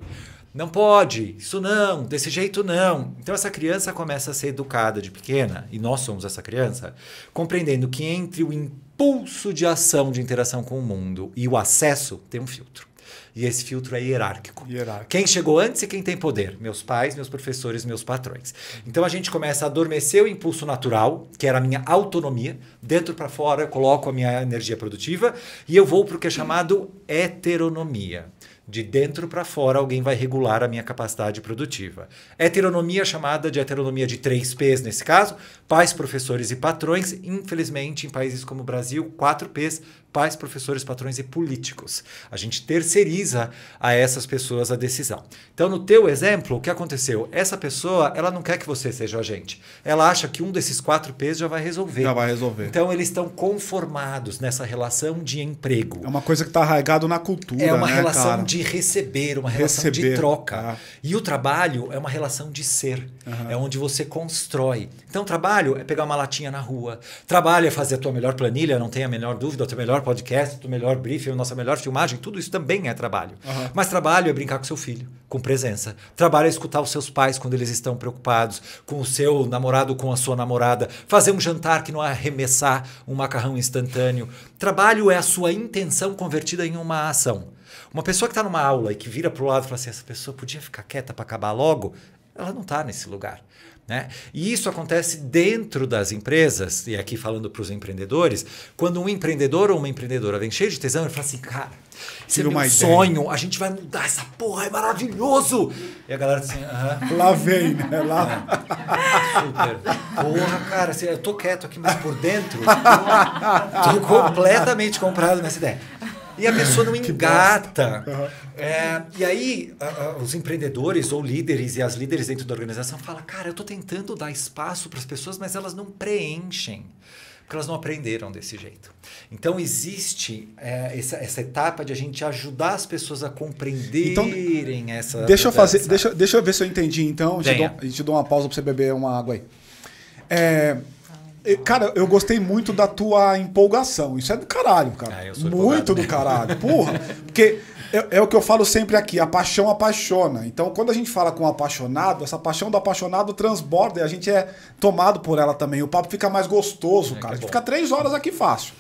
Não pode, isso não, desse jeito não. Então essa criança começa a ser educada de pequena, e nós somos essa criança, compreendendo que entre o impulso de ação, de interação com o mundo e o acesso, tem um filtro. E esse filtro é hierárquico. Quem chegou antes e quem tem poder? Meus pais, meus professores, meus patrões. Então a gente começa a adormecer o impulso natural, que era a minha autonomia. Dentro para fora eu coloco a minha energia produtiva e eu vou para o que é chamado heteronomia. De dentro para fora, alguém vai regular a minha capacidade produtiva. Heteronomia chamada de heteronomia de 3 P's nesse caso, pais, professores e patrões. Infelizmente, em países como o Brasil, 4 P's, pais, professores, patrões e políticos. A gente terceiriza a essas pessoas a decisão. Então, no teu exemplo, o que aconteceu? Essa pessoa, ela não quer que você seja o agente. Ela acha que um desses 4 P's já vai resolver. Já vai resolver. Então, eles estão conformados nessa relação de emprego. É uma coisa que está arraigado na cultura, é uma né, relação cara? de receber, uma relação de troca. E o trabalho é uma relação de ser. É onde você constrói. Então, trabalho é pegar uma latinha na rua. Trabalho é fazer a tua melhor planilha, não tenha a menor dúvida, o teu melhor podcast, o teu melhor briefing, a nossa melhor filmagem, tudo isso também é trabalho. Mas trabalho é brincar com seu filho, com presença. Trabalho é escutar os seus pais quando eles estão preocupados, com o seu namorado, com a sua namorada, fazer um jantar que não é arremessar um macarrão instantâneo. Trabalho é a sua intenção convertida em uma ação. Uma pessoa que está numa aula e que vira para o lado e fala assim, essa pessoa podia ficar quieta para acabar logo, ela não está nesse lugar. Né? E isso acontece dentro das empresas, e aqui falando para os empreendedores, quando um empreendedor ou uma empreendedora vem cheio de tesão, ele fala assim, cara, esse é meu sonho, a gente vai mudar essa porra, é maravilhoso. E a galera assim, lá vem, né? Lá... Super. Porra, cara, eu tô quieto aqui, mas por dentro, tô completamente comprado nessa ideia. E a pessoa não engata. E aí, os empreendedores ou líderes e as líderes dentro da organização falam, cara, eu estou tentando dar espaço para as pessoas, mas elas não preenchem. Porque elas não aprenderam desse jeito. Então, existe essa etapa de a gente ajudar as pessoas a compreenderem essa... Deixa eu ver se eu entendi, então. A gente dá uma pausa para você beber uma água aí. Cara, eu gostei muito da tua empolgação. Isso é do caralho, cara. Eu sou muito do caralho. Porra. Porque é o que eu falo sempre aqui. A paixão apaixona. Então, quando a gente fala com um apaixonado, essa paixão do apaixonado transborda e a gente é tomado por ela também. O papo fica mais gostoso, cara. A gente fica 3 horas aqui fácil.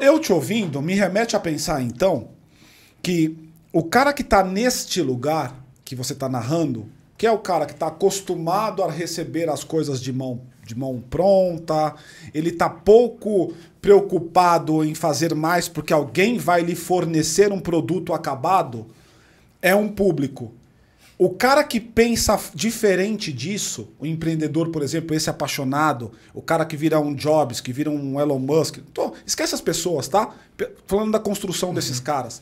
Eu te ouvindo, me remete a pensar, então, que o cara que tá neste lugar que você tá narrando, que é o cara que tá acostumado a receber as coisas de mão pronta, ele está pouco preocupado em fazer mais porque alguém vai lhe fornecer um produto acabado, é um público. O cara que pensa diferente disso, o empreendedor, por exemplo, esse apaixonado, o cara que vira um Jobs, que vira um Elon Musk, esquece as pessoas, tá? Falando da construção desses caras.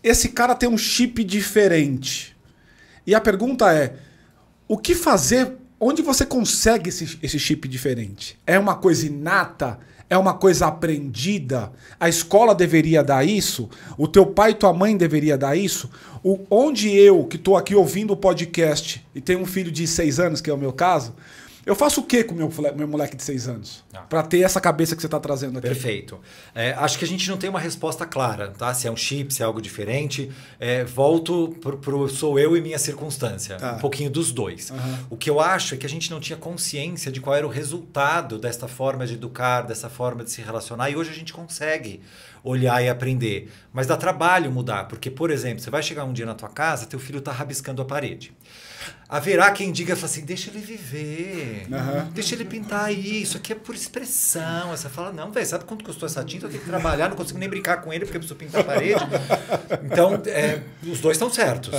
Esse cara tem um chip diferente. E a pergunta é, o que fazer? Onde você consegue esse chip diferente? É uma coisa inata? É uma coisa aprendida? A escola deveria dar isso? O teu pai e tua mãe deveria dar isso? Onde eu, que estou aqui ouvindo o podcast e tenho um filho de 6 anos, que é o meu caso, Eu faço o que com o meu moleque de 6 anos? Para ter essa cabeça que você está trazendo aqui. Perfeito. Acho que a gente não tem uma resposta clara, tá? Se é um chip, se é algo diferente. Volto pro sou eu e minha circunstância. Um pouquinho dos dois. O que eu acho é que a gente não tinha consciência de qual era o resultado desta forma de educar, dessa forma de se relacionar. E hoje a gente consegue olhar e aprender. Mas dá trabalho mudar. Porque, por exemplo, você vai chegar um dia na tua casa, teu filho está rabiscando a parede. Haverá quem diga assim, deixa ele viver, deixa ele pintar isso aqui é por expressão. Aí você fala, não, velho, sabe quanto custou essa tinta? Eu tenho que trabalhar, não consigo nem brincar com ele porque eu preciso pintar a parede. Então, os dois estão certos.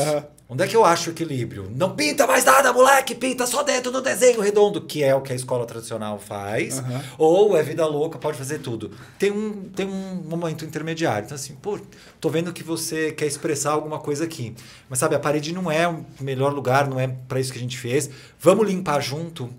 Onde é que eu acho o equilíbrio? Não pinta mais nada, moleque, pinta só dentro do desenho redondo, que é o que a escola tradicional faz, ou é vida louca, pode fazer tudo. Tem um momento intermediário. Então assim, pô, tô vendo que você quer expressar alguma coisa aqui. Mas sabe, a parede não é o melhor lugar, não é para isso que a gente fez. Vamos limpar junto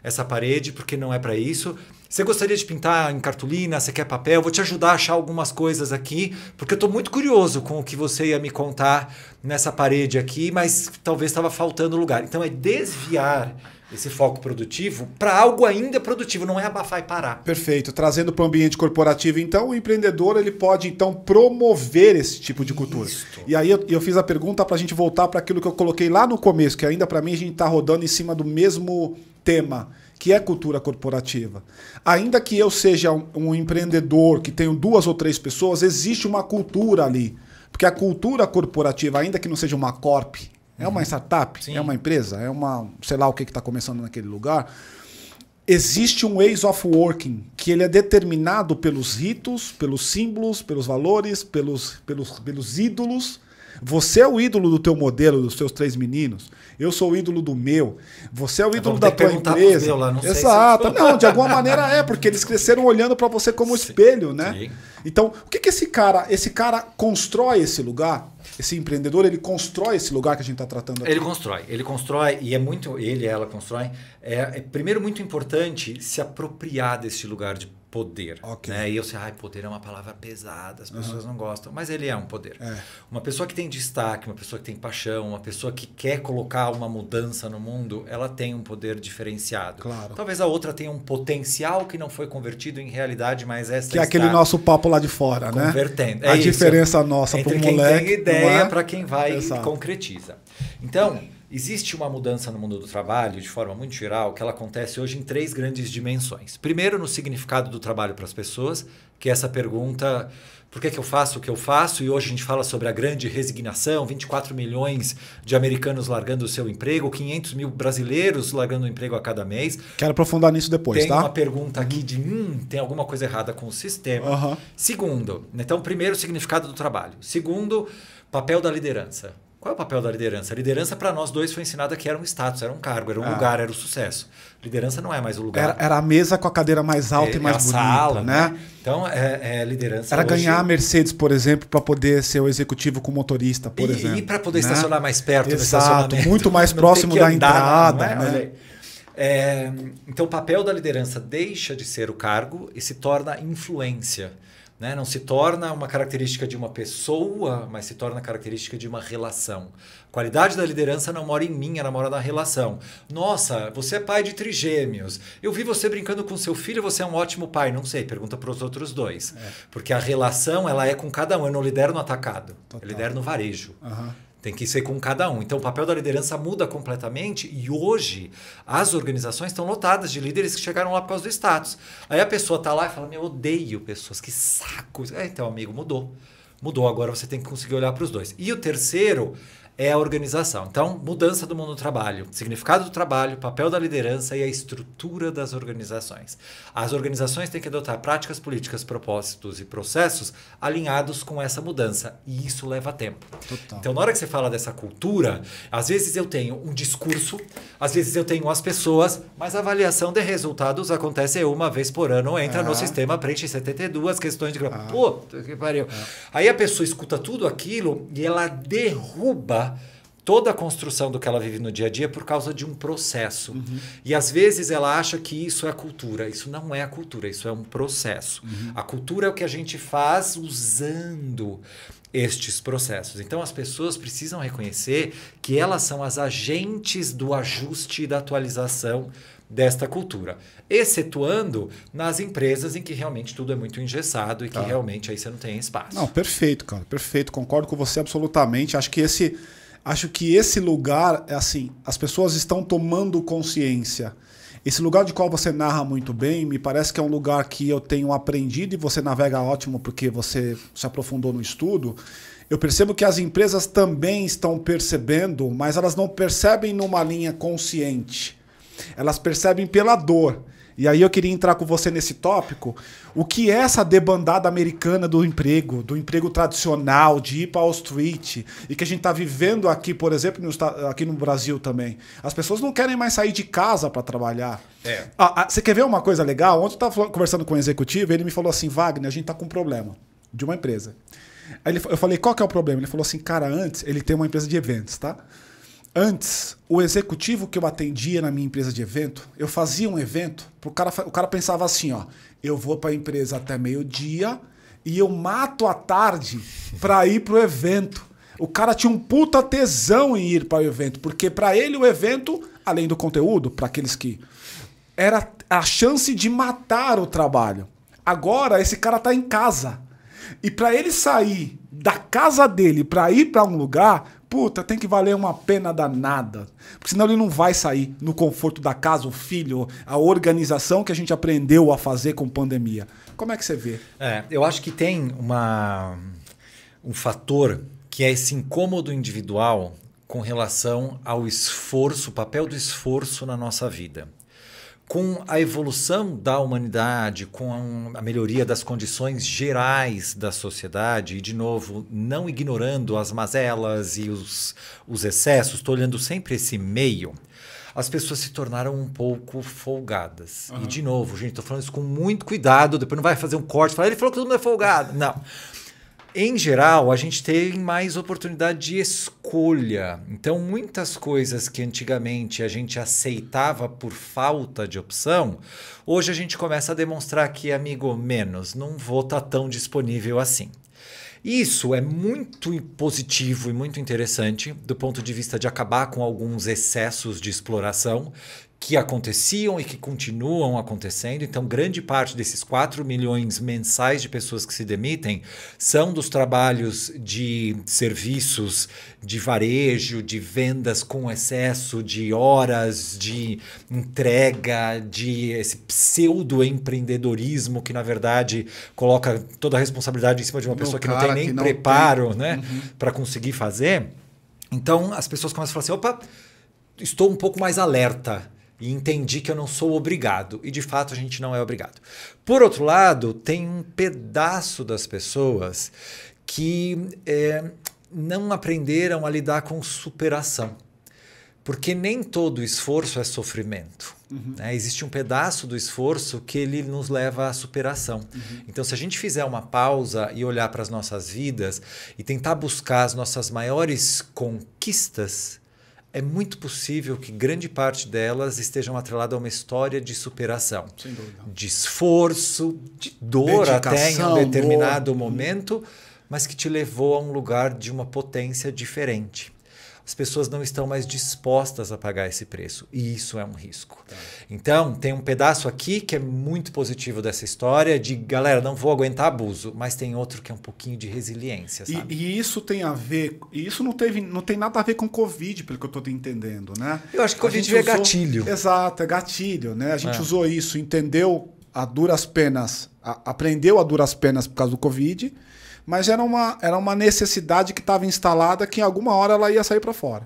essa parede, porque não é para isso. Você gostaria de pintar em cartolina? Você quer papel? Vou te ajudar a achar algumas coisas aqui, porque eu estou muito curioso com o que você ia me contar nessa parede aqui, mas talvez estava faltando lugar. Então é desviar esse foco produtivo para algo ainda produtivo, não é abafar e parar. Perfeito. Trazendo para o ambiente corporativo, então, o empreendedor ele pode, então, promover esse tipo de cultura. Isso. E aí eu fiz a pergunta para a gente voltar para aquilo que eu coloquei lá no começo, que ainda para mim a gente está rodando em cima do mesmo tema, que é cultura corporativa. Ainda que eu seja um empreendedor, que tenho 2 ou 3 pessoas, existe uma cultura ali. Porque a cultura corporativa, ainda que não seja uma corp, é uma startup, é uma empresa, é uma, sei lá o que está começando naquele lugar, existe um ways of working, que ele é determinado pelos ritos, pelos símbolos, pelos valores, pelos ídolos. Você é o ídolo do teu modelo, dos teus 3 meninos. Eu sou o ídolo do meu. Você é o ídolo da tua empresa. Meu lá, não Exato. Se não, de alguma maneira porque eles cresceram olhando para você como espelho, né? Sim. Então, o que esse cara constrói esse lugar? Esse empreendedor, ele constrói esse lugar que a gente está tratando aqui? Ele constrói, e é muito, ela constrói. Primeiro, muito importante se apropriar desse lugar de poder. Okay. Né? E eu sei, poder é uma palavra pesada, as pessoas não gostam, mas ele é um poder. Uma pessoa que tem destaque, uma pessoa que tem paixão, uma pessoa que quer colocar uma mudança no mundo, ela tem um poder diferenciado. Claro. Talvez a outra tenha um potencial que não foi convertido em realidade, mas essa que é aquele nosso papo lá de fora, né? Convertendo. A diferença nossa para o moleque. Quem tem ideia para quem vai e concretiza. Então, existe uma mudança no mundo do trabalho, de forma muito geral, que ela acontece hoje em 3 grandes dimensões. Primeiro, no significado do trabalho para as pessoas, que é essa pergunta, por que eu faço o que eu faço? E hoje a gente fala sobre a grande resignação, 24 milhões de americanos largando o seu emprego, 500 mil brasileiros largando o emprego a cada mês. Quero aprofundar nisso depois, tem uma pergunta aqui de, tem alguma coisa errada com o sistema. Segundo, então, primeiro, o significado do trabalho. Segundo, papel da liderança. Qual é o papel da liderança? A liderança, para nós dois, foi ensinada que era um status, era um cargo, era um lugar, era o sucesso. Liderança não é mais o lugar. Era a mesa com a cadeira mais alta e mais bonita, sala, né? Então, liderança era hoje... ganhar a Mercedes, por exemplo, para poder ser o executivo com o motorista, por exemplo. E para poder estacionar mais perto do estacionamento. Muito mais próximo da entrada. Né? Então, o papel da liderança deixa de ser o cargo e se torna influência. Né? Não se torna uma característica de uma pessoa, mas se torna característica de uma relação. A qualidade da liderança não mora em mim, ela mora na relação. Nossa, você é pai de trigêmeos. Eu vi você brincando com seu filho, você é um ótimo pai. Não sei, pergunta para os outros 2. Porque a relação ela é com cada um. Eu não lidero no atacado, eu lidero no varejo. Tem que ser com cada um. Então, o papel da liderança muda completamente e hoje as organizações estão lotadas de líderes que chegaram lá por causa do status. Aí a pessoa está lá e fala, eu odeio pessoas, que saco. Então, amigo, mudou. Mudou, agora você tem que conseguir olhar para os 2. E o terceiro é a organização. Então, mudança do mundo do trabalho, significado do trabalho, papel da liderança e a estrutura das organizações. As organizações têm que adotar práticas políticas, propósitos e processos alinhados com essa mudança. E isso leva tempo. Total. Então, na hora que você fala dessa cultura, às vezes eu tenho um discurso, às vezes eu tenho as pessoas, mas a avaliação de resultados acontece uma vez por ano, entra no sistema, preenche 72 questões de... Pô, que pariu. Aí a pessoa escuta tudo aquilo e ela derruba toda a construção do que ela vive no dia a dia por causa de um processo. E às vezes ela acha que isso é a cultura. Isso não é a cultura, isso é um processo. A cultura é o que a gente faz usando estes processos. Então as pessoas precisam reconhecer que elas são as agentes do ajuste e da atualização desta cultura. Excetuando nas empresas em que realmente tudo é muito engessado e que realmente aí você não tem espaço. Não, perfeito, cara. Perfeito. Concordo com você absolutamente. Acho que esse lugar, é assim, as pessoas estão tomando consciência. Esse lugar de qual você narra muito bem, me parece que é um lugar que eu tenho aprendido e você navega ótimo porque você se aprofundou no estudo. Eu percebo que as empresas também estão percebendo, mas elas não percebem numa linha consciente. Elas percebem pela dor. E aí eu queria entrar com você nesse tópico. O que é essa debandada americana do emprego tradicional, de ir para Wall Street, e que a gente está vivendo aqui, por exemplo, aqui no Brasil também. As pessoas não querem mais sair de casa para trabalhar. Você quer ver uma coisa legal? Ontem eu estava conversando com um executivo e ele me falou assim, Wagner, a gente está com um problema de uma empresa. Aí eu falei, qual que é o problema? Ele falou assim, cara, antes ele tem uma empresa de eventos, tá? Antes, o executivo que eu atendia na minha empresa de evento, eu fazia um evento, o cara pensava assim, ó, eu vou para a empresa até meio-dia e eu mato à tarde para ir pro evento. O cara tinha um puta tesão em ir para o evento, porque para ele o evento, além do conteúdo, para aqueles que... era a chance de matar o trabalho. Agora, esse cara tá em casa. E para ele sair da casa dele para ir para um lugar, puta, tem que valer uma pena danada. Porque senão ele não vai sair no conforto da casa, o filho, a organização que a gente aprendeu a fazer com pandemia. Como é que você vê? Eu acho que tem um fator que é esse incômodo individual com relação ao esforço, o papel do esforço na nossa vida. Com a evolução da humanidade, com a melhoria das condições gerais da sociedade, e, de novo, não ignorando as mazelas e os excessos, estou olhando sempre esse meio, as pessoas se tornaram um pouco folgadas. E, de novo, gente, estou falando isso com muito cuidado, depois não vai fazer um corte e falar, ele falou que todo mundo é folgado. Não. Em geral, a gente tem mais oportunidade de escolha. Então, muitas coisas que antigamente a gente aceitava por falta de opção, hoje a gente começa a demonstrar que, amigo, menos, não vou estar tão disponível assim. Isso é muito positivo e muito interessante do ponto de vista de acabar com alguns excessos de exploração que aconteciam e que continuam acontecendo. Então, grande parte desses 4 milhões mensais de pessoas que se demitem são dos trabalhos de serviços, de varejo, de vendas com excesso de horas, de entrega, de esse pseudo-empreendedorismo que, na verdade, coloca toda a responsabilidade em cima de uma pessoa que não tem nem preparo, né, para conseguir fazer. Então, as pessoas começam a falar assim, opa, estou um pouco mais alerta. E entendi que eu não sou obrigado. E, de fato, a gente não é obrigado. Por outro lado, tem um pedaço das pessoas que não aprenderam a lidar com superação. Porque nem todo esforço é sofrimento. Né? Existe um pedaço do esforço que ele nos leva à superação. Então, se a gente fizer uma pausa e olhar para as nossas vidas e tentar buscar as nossas maiores conquistas, é muito possível que grande parte delas estejam atreladas a uma história de superação. Sem dúvida. De esforço, de dor até em um determinado momento, mas que te levou a um lugar de uma potência diferente. As pessoas não estão mais dispostas a pagar esse preço. E isso é um risco. Tá. Então, tem um pedaço aqui que é muito positivo dessa história de, galera, não vou aguentar abuso. Mas tem outro que é um pouquinho de resiliência, sabe? E isso tem a ver... E isso não tem nada a ver com Covid, pelo que eu estou entendendo, né? Eu acho que Covid é gatilho. Exato, é gatilho, né? A gente usou isso, entendeu a duras penas, aprendeu a duras penas por causa do Covid... Mas era uma necessidade que estava instalada que em alguma hora ela ia sair para fora.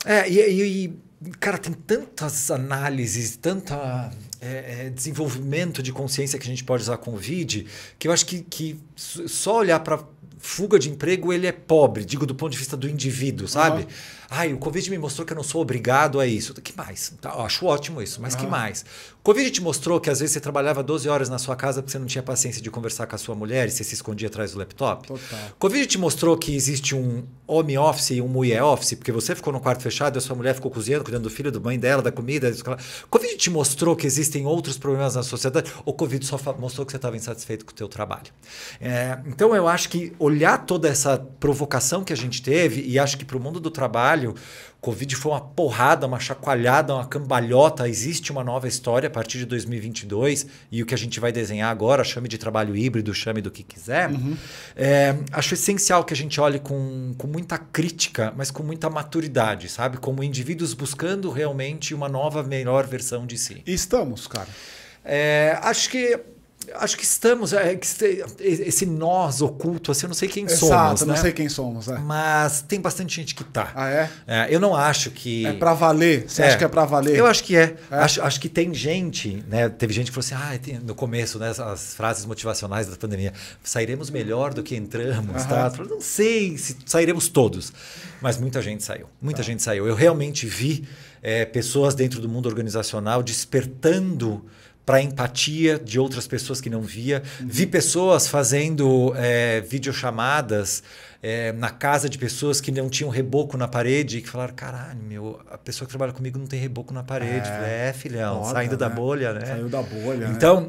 Cara, tem tantas análises, tanta desenvolvimento de consciência que a gente pode usar com o Covid, que eu acho que só olhar para fuga de emprego, ele é pobre, digo do ponto de vista do indivíduo, sabe? O Covid me mostrou que eu não sou obrigado a isso. Que mais? Eu acho ótimo isso, mas que mais? O Covid te mostrou que às vezes você trabalhava 12 horas na sua casa porque você não tinha paciência de conversar com a sua mulher e você se escondia atrás do laptop? Total. O Covid te mostrou que existe um home office e um mulher office, porque você ficou no quarto fechado e a sua mulher ficou cozinhando, cuidando do filho, da mãe dela, da comida. O Covid te mostrou que existem outros problemas na sociedade ou o Covid só mostrou que você estava insatisfeito com o teu trabalho? Então eu acho que olhar toda essa provocação que a gente teve, e acho que para o mundo do trabalho, o Covid foi uma porrada, uma chacoalhada, uma cambalhota. Existe uma nova história a partir de 2022 e o que a gente vai desenhar agora, chame de trabalho híbrido, chame do que quiser. Acho essencial que a gente olhe com muita crítica, mas com muita maturidade, sabe? Como indivíduos buscando realmente uma nova, melhor versão de si. E estamos, cara? Acho que estamos. Esse nós oculto, assim, eu não sei quem somos. Exato, né? Não sei quem somos. Mas tem bastante gente que tá. Ah, é? Eu não acho que. É pra valer? Você acha que é pra valer? Eu acho que é. Acho que tem gente, né? Teve gente que falou assim, no começo, né, as frases motivacionais da pandemia, sairemos melhor do que entramos, tá? Eu falei, não sei se sairemos todos. Mas muita gente saiu. Muita gente saiu. Eu realmente vi pessoas dentro do mundo organizacional despertando para empatia de outras pessoas que não via. Vi pessoas fazendo videochamadas na casa de pessoas que não tinham reboco na parede e que falaram, caralho, a pessoa que trabalha comigo não tem reboco na parede. Falei, filhão, foda, saindo da bolha, né? Saiu da bolha, então,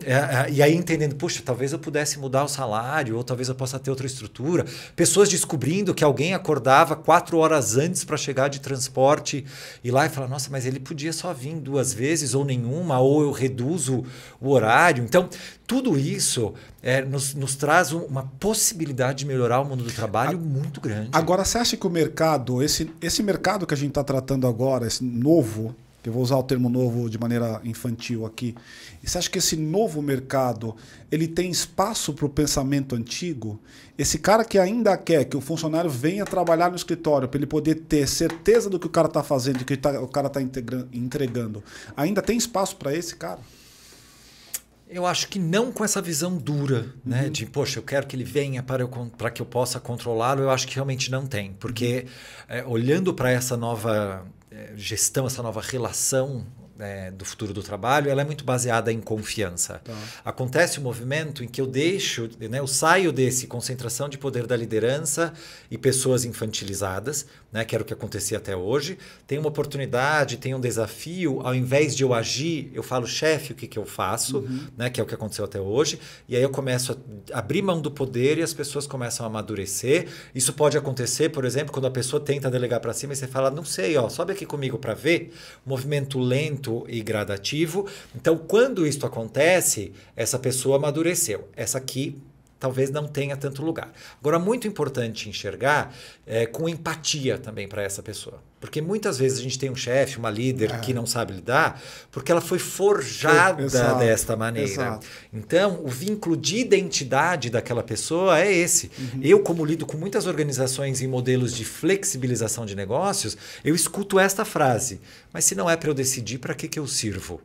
e aí entendendo, puxa, talvez eu pudesse mudar o salário, ou talvez eu possa ter outra estrutura. Pessoas descobrindo que alguém acordava 4 horas antes para chegar de transporte e lá e falar, nossa, mas ele podia só vir 2 vezes ou nenhuma, ou eu reduzo o horário. Então, tudo isso nos traz uma possibilidade de melhorar o mundo do trabalho muito grande. Agora, você acha que o mercado, esse mercado que a gente está tratando agora, esse novo, que eu vou usar o termo novo de maneira infantil aqui, você acha que esse novo mercado ele tem espaço para o pensamento antigo? Esse cara que ainda quer que o funcionário venha trabalhar no escritório para ele poder ter certeza do que o cara está fazendo, do que o cara está entregando, ainda tem espaço para esse cara? Eu acho que não com essa visão dura, né? De, poxa, eu quero que ele venha para que eu possa controlá-lo. Eu acho que realmente não tem. Porque olhando para essa nova gestão, essa nova relação do futuro do trabalho, ela é muito baseada em confiança. Tá. Acontece um movimento em que eu saio desse concentração de poder da liderança e pessoas infantilizadas, né, que era o que acontecia até hoje. Tem uma oportunidade, tem um desafio, ao invés de eu agir, eu falo, chefe, o que eu faço, né, que é o que aconteceu até hoje, e aí eu começo a abrir mão do poder e as pessoas começam a amadurecer. Isso pode acontecer, por exemplo, quando a pessoa tenta delegar para cima e você fala, não sei, sobe aqui comigo para ver, movimento lento e gradativo. Então, quando isso acontece, essa pessoa amadureceu. Essa aqui talvez não tenha tanto lugar. Agora, muito importante enxergar com empatia também para essa pessoa. Porque muitas vezes a gente tem um chefe, uma líder que não sabe lidar, porque ela foi forjada desta maneira. Exato. Então, o vínculo de identidade daquela pessoa é esse. Eu, como lido com muitas organizações em modelos de flexibilização de negócios, eu escuto esta frase, mas se não é para eu decidir, para que eu sirvo?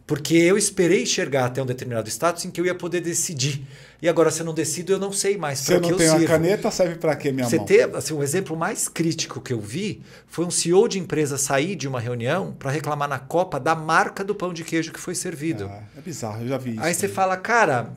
Porque eu esperei chegar até um determinado status em que eu ia poder decidir. E agora, se eu não decido, eu não sei mais para que eu sirvo. Você não tem uma caneta, serve para quê, minha mão? Assim, o exemplo mais crítico que eu vi foi um CEO de empresa sair de uma reunião para reclamar na copa da marca do pão de queijo que foi servido. É bizarro, eu já vi isso. Aí você fala, cara,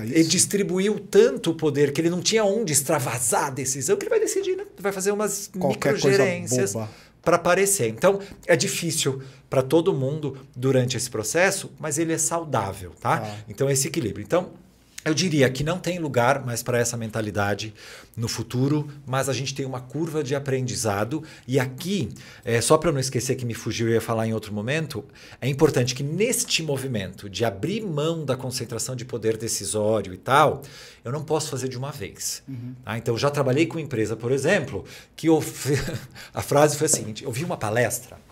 ele distribuiu tanto o poder que ele não tinha onde extravasar a decisão que ele vai decidir, né? Vai fazer umas microgerências para aparecer. Então, é difícil para todo mundo durante esse processo, mas ele é saudável, tá? Então, esse equilíbrio. Então, eu diria que não tem lugar mais para essa mentalidade no futuro, mas a gente tem uma curva de aprendizado. E aqui, só para eu não esquecer que me fugiu e ia falar em outro momento, é importante que neste movimento de abrir mão da concentração de poder decisório e tal, eu não posso fazer de uma vez. Então, eu já trabalhei com empresa, por exemplo, que a frase foi a seguinte, eu vi uma palestra,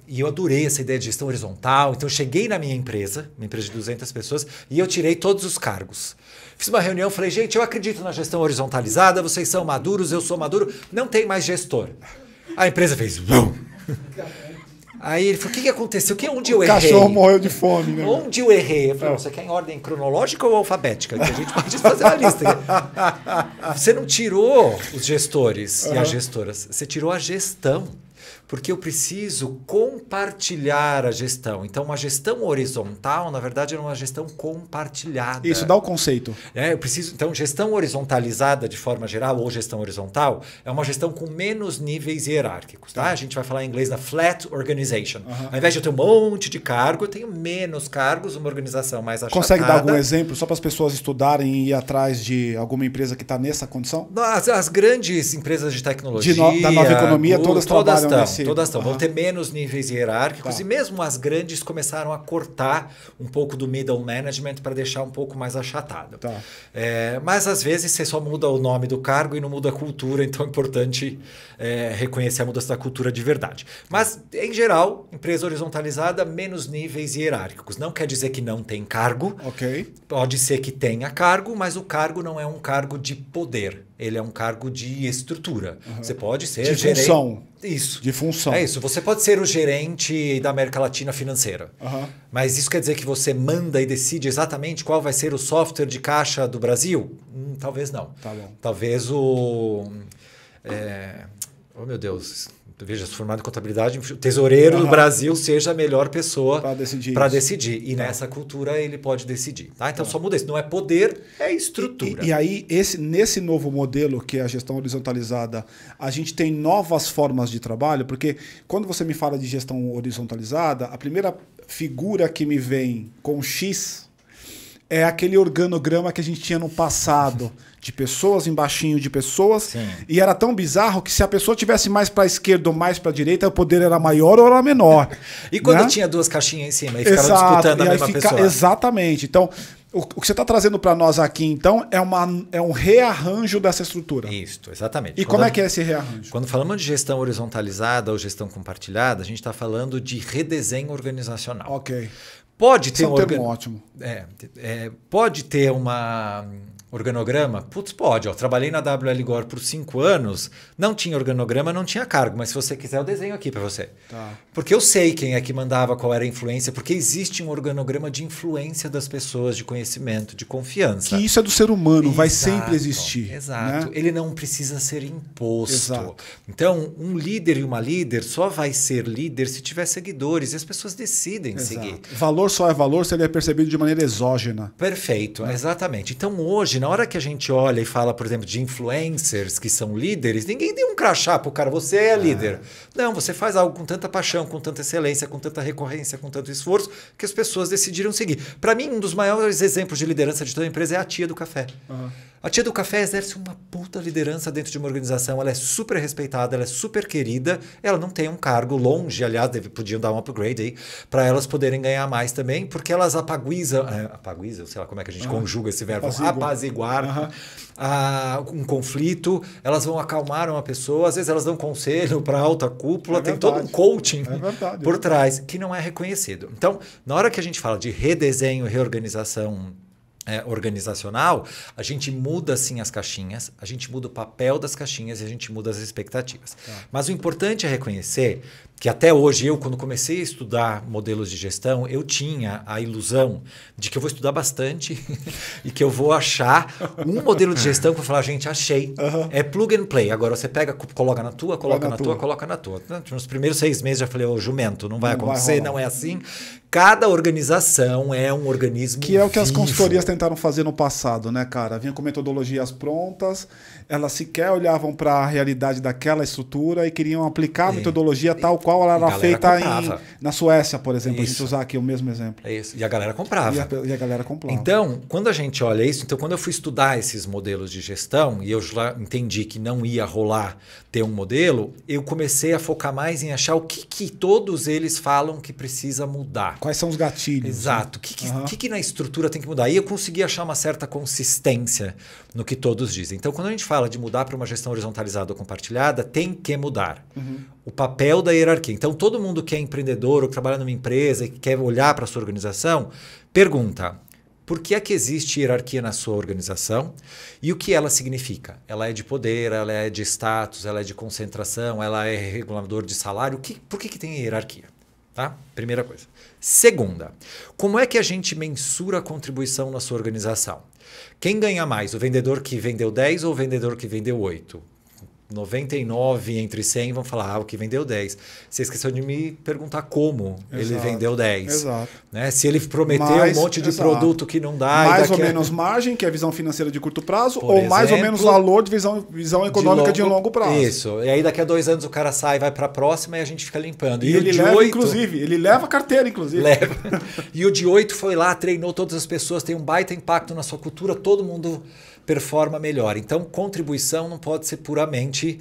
e eu adorei essa ideia de gestão horizontal. Então eu cheguei na minha empresa de 200 pessoas, e eu tirei todos os cargos. Fiz uma reunião, falei, gente, eu acredito na gestão horizontalizada, vocês são maduros, eu sou maduro, não tem mais gestor. A empresa fez... Bum! Aí ele falou, o que aconteceu? Onde eu errei? O cachorro morreu de fome, né? Onde eu errei? Eu falei, você quer em ordem cronológica ou alfabética? Que a gente pode fazer uma lista. Você não tirou os gestores e as gestoras, você tirou a gestão. Porque eu preciso compartilhar a gestão. Então, uma gestão horizontal, na verdade, é uma gestão compartilhada. Isso, dá o conceito. Eu preciso, então, gestão horizontalizada de forma geral, ou gestão horizontal, é uma gestão com menos níveis hierárquicos. Tá? A gente vai falar em inglês da flat organization. Ao invés de eu ter um monte de cargo, eu tenho menos cargos, uma organização mais achatada. Consegue dar algum exemplo, só para as pessoas estudarem e ir atrás de alguma empresa que está nessa condição? As grandes empresas de tecnologia, da nova economia, todas trabalham nesse... Todas estão. Vão ter menos níveis hierárquicos e mesmo as grandes começaram a cortar um pouco do middle management para deixar um pouco mais achatado. Mas às vezes você só muda o nome do cargo e não muda a cultura, então é importante reconhecer a mudança da cultura de verdade. Mas, em geral, empresa horizontalizada, menos níveis hierárquicos. Não quer dizer que não tem cargo. Pode ser que tenha cargo, mas o cargo não é um cargo de poder. Ele é um cargo de estrutura. Você pode ser de gerente... função. Isso. De função. É isso. Você pode ser o gerente da América Latina financeira. Mas isso quer dizer que você manda e decide exatamente qual vai ser o software de caixa do Brasil? Talvez não. Tá bom. Talvez o... Oh, meu Deus... Veja, se formado em contabilidade, o tesoureiro do Brasil seja a melhor pessoa para decidir. E nessa cultura ele pode decidir. Tá? Então só muda isso. Não é poder, é estrutura. E aí, nesse novo modelo, que é a gestão horizontalizada, a gente tem novas formas de trabalho, porque quando você me fala de gestão horizontalizada, a primeira figura que me vem com X é aquele organograma que a gente tinha no passado. De pessoas, embaixinho de pessoas. Sim. E era tão bizarro que se a pessoa tivesse mais para a esquerda ou mais para a direita, o poder era maior ou era menor. E quando tinha duas caixinhas em cima e ficava disputando a mesma pessoa. Exatamente. Então, o que você está trazendo para nós aqui, então, é um rearranjo dessa estrutura. Isso, exatamente. E como é que é esse rearranjo? Quando falamos de gestão horizontalizada ou gestão compartilhada, a gente está falando de redesenho organizacional. Pode ter um termo ótimo. Pode ter uma... Organograma? Putz, pode. Trabalhei na WL Gore por 5 anos, não tinha organograma, não tinha cargo, mas se você quiser eu desenho aqui para você. Porque eu sei quem é que mandava, qual era a influência, porque existe um organograma de influência das pessoas, de conhecimento, de confiança. Que isso é do ser humano, vai sempre existir. Exato. Né? Ele não precisa ser imposto. Exato. Então, um líder e uma líder só vai ser líder se tiver seguidores e as pessoas decidem seguir. Valor só é valor se ele é percebido de maneira exógena. Perfeito, exatamente. Então, hoje, na hora que a gente olha e fala, por exemplo, de influencers que são líderes, ninguém deu um crachá pro cara, você é líder. Não, você faz algo com tanta paixão, com tanta excelência, com tanta recorrência, com tanto esforço, que as pessoas decidiram seguir. Para mim, um dos maiores exemplos de liderança de toda a empresa é a tia do café. A tia do café exerce uma puta liderança dentro de uma organização, ela é super respeitada, ela é super querida, ela não tem um cargo longe, aliás, podiam dar um upgrade aí, para elas poderem ganhar mais também, porque elas apaguizam, sei lá como é que a gente conjuga esse verbo, apaziguar um conflito, elas vão acalmar uma pessoa, às vezes elas dão conselho para alta cúpula, tem todo um coaching por trás, que não é reconhecido. Então, na hora que a gente fala de redesenho, reorganização organizacional, a gente muda sim as caixinhas, a gente muda o papel das caixinhas e a gente muda as expectativas. Mas o importante é reconhecer que até hoje, eu quando comecei a estudar modelos de gestão, eu tinha a ilusão de que eu vou estudar bastante e que eu vou achar um modelo de gestão que eu vou falar, gente, achei. É plug and play. Agora você pega, coloca na tua, coloca na tua, coloca na tua. Nos primeiros 6 meses já falei, jumento, não vai acontecer, não é assim. Cada organização é um organismo que é o que as consultorias tentaram fazer no passado, né, cara? Vinha com metodologias prontas, elas sequer olhavam para a realidade daquela estrutura e queriam aplicar a metodologia tal qual ela era feita na Suécia, por exemplo. A gente usar aqui o mesmo exemplo. É isso. E a galera comprava. E a galera comprava. Então, quando a gente olha isso, quando eu fui estudar esses modelos de gestão e eu já entendi que não ia rolar ter um modelo, eu comecei a focar mais em achar o que todos eles falam que precisa mudar. Quais são os gatilhos? Exato. O que na estrutura tem que mudar? E eu consegui achar uma certa consistência no que todos dizem. Então, quando a gente fala de mudar para uma gestão horizontalizada ou compartilhada, tem que mudar. O papel da hierarquia. Então, todo mundo que é empreendedor ou que trabalha numa empresa e que quer olhar para a sua organização, pergunta: por que é que existe hierarquia na sua organização e o que ela significa? Ela é de poder, ela é de status, ela é de concentração, ela é regulador de salário? Por que tem hierarquia? Tá? Primeira coisa. Segunda, como é que a gente mensura a contribuição na sua organização? Quem ganha mais? O vendedor que vendeu 10 ou o vendedor que vendeu 8? 99 entre 100 vão falar, o que vendeu 10. Você esqueceu de me perguntar como ele vendeu 10. Exato. Né? Se ele prometeu um monte de produto que não dá... Mais ou menos margem, que é visão financeira de curto prazo, ou mais ou menos valor de visão econômica de longo prazo. Isso. E aí daqui a 2 anos o cara sai, vai para a próxima e a gente fica limpando. E ele leva, inclusive. Ele leva a carteira, inclusive. Leva. E o de 8 foi lá, treinou todas as pessoas, tem um baita impacto na sua cultura, todo mundo performa melhor. Então, contribuição não pode ser puramente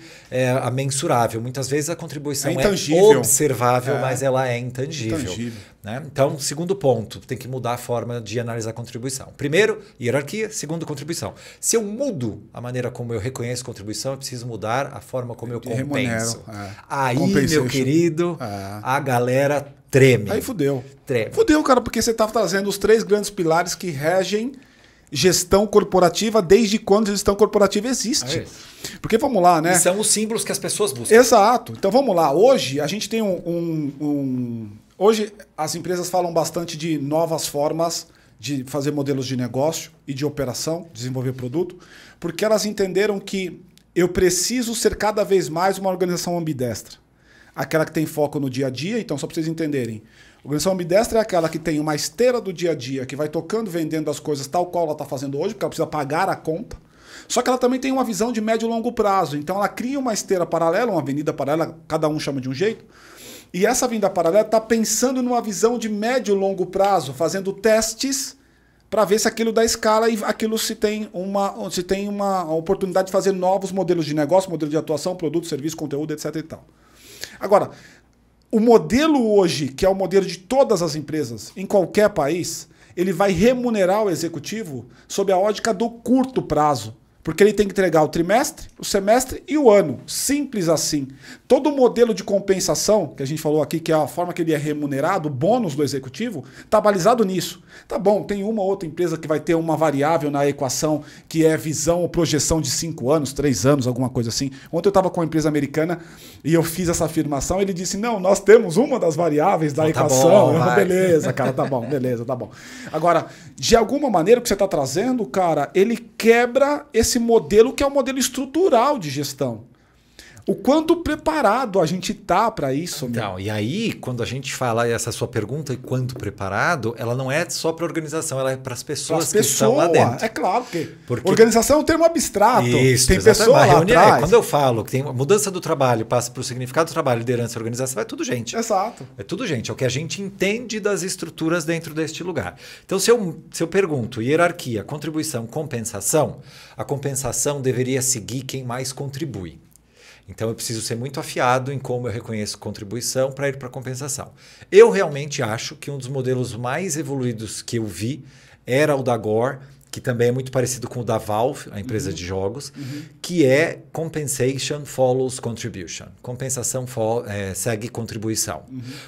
mensurável. Muitas vezes a contribuição é observável, mas ela é intangível. Né? Então, segundo ponto, tem que mudar a forma de analisar a contribuição. Primeiro, hierarquia. Segundo, contribuição. Se eu mudo a maneira como eu reconheço contribuição, eu preciso mudar a forma como eu compenso. Aí, meu querido, a galera treme. Aí fudeu. Fudeu, cara, porque você está trazendo os 3 grandes pilares que regem gestão corporativa desde quando a gestão corporativa existe. Porque vamos lá, né? E são os símbolos que as pessoas buscam. Exato. Então vamos lá. Hoje a gente tem Hoje as empresas falam bastante de novas formas de fazer modelos de negócio e de operação, desenvolver produto, porque elas entenderam que eu preciso ser cada vez mais uma organização ambidestra. Aquela que tem foco no dia a dia, então só para vocês entenderem. A organização ambidestra é aquela que tem uma esteira do dia a dia, que vai tocando, vendendo as coisas tal qual ela está fazendo hoje, porque ela precisa pagar a conta. Só que ela também tem uma visão de médio e longo prazo. Então ela cria uma esteira paralela, uma avenida paralela, cada um chama de um jeito. E essa avenida paralela está pensando numa visão de médio e longo prazo, fazendo testes para ver se aquilo dá escala e aquilo se tem uma oportunidade de fazer novos modelos de negócio, modelo de atuação, produto, serviço, conteúdo, etc. e tal. Agora, o modelo hoje, que é o modelo de todas as empresas, em qualquer país, ele vai remunerar o executivo sob a ótica do curto prazo. Porque ele tem que entregar o trimestre, o semestre e o ano. Simples assim. Todo modelo de compensação, que a gente falou aqui, que é a forma que ele é remunerado, o bônus do executivo, está balizado nisso. Tá bom, tem uma outra empresa que vai ter uma variável na equação, que é visão ou projeção de 5 anos, 3 anos, alguma coisa assim. Ontem eu estava com uma empresa americana e eu fiz essa afirmação, ele disse, não, nós temos uma das variáveis da equação. Bom, beleza, cara, tá bom, beleza, tá bom. Agora, de alguma maneira, o que você está trazendo, cara, ele quebra esse modelo que é o modelo estrutural de gestão. O quanto preparado a gente tá para isso? Então, e aí, quando a gente fala essa sua pergunta, e quanto preparado, ela não é só para a organização, ela é para as pessoas que estão lá dentro. É claro, porque organização é um termo abstrato. Isso, tem pessoa lá atrás. Quando eu falo que tem mudança do trabalho, passa para o significado do trabalho, liderança e organização, é tudo gente. Exato. É tudo gente, é o que a gente entende das estruturas dentro deste lugar. Então, se eu pergunto hierarquia, contribuição, compensação, a compensação deveria seguir quem mais contribui. Então, eu preciso ser muito afiado em como eu reconheço contribuição para ir para a compensação. Eu realmente acho que um dos modelos mais evoluídos que eu vi era o da Gore, que também é muito parecido com o da Valve, a empresa de jogos, que é Compensation Follows Contribution. Compensação segue contribuição.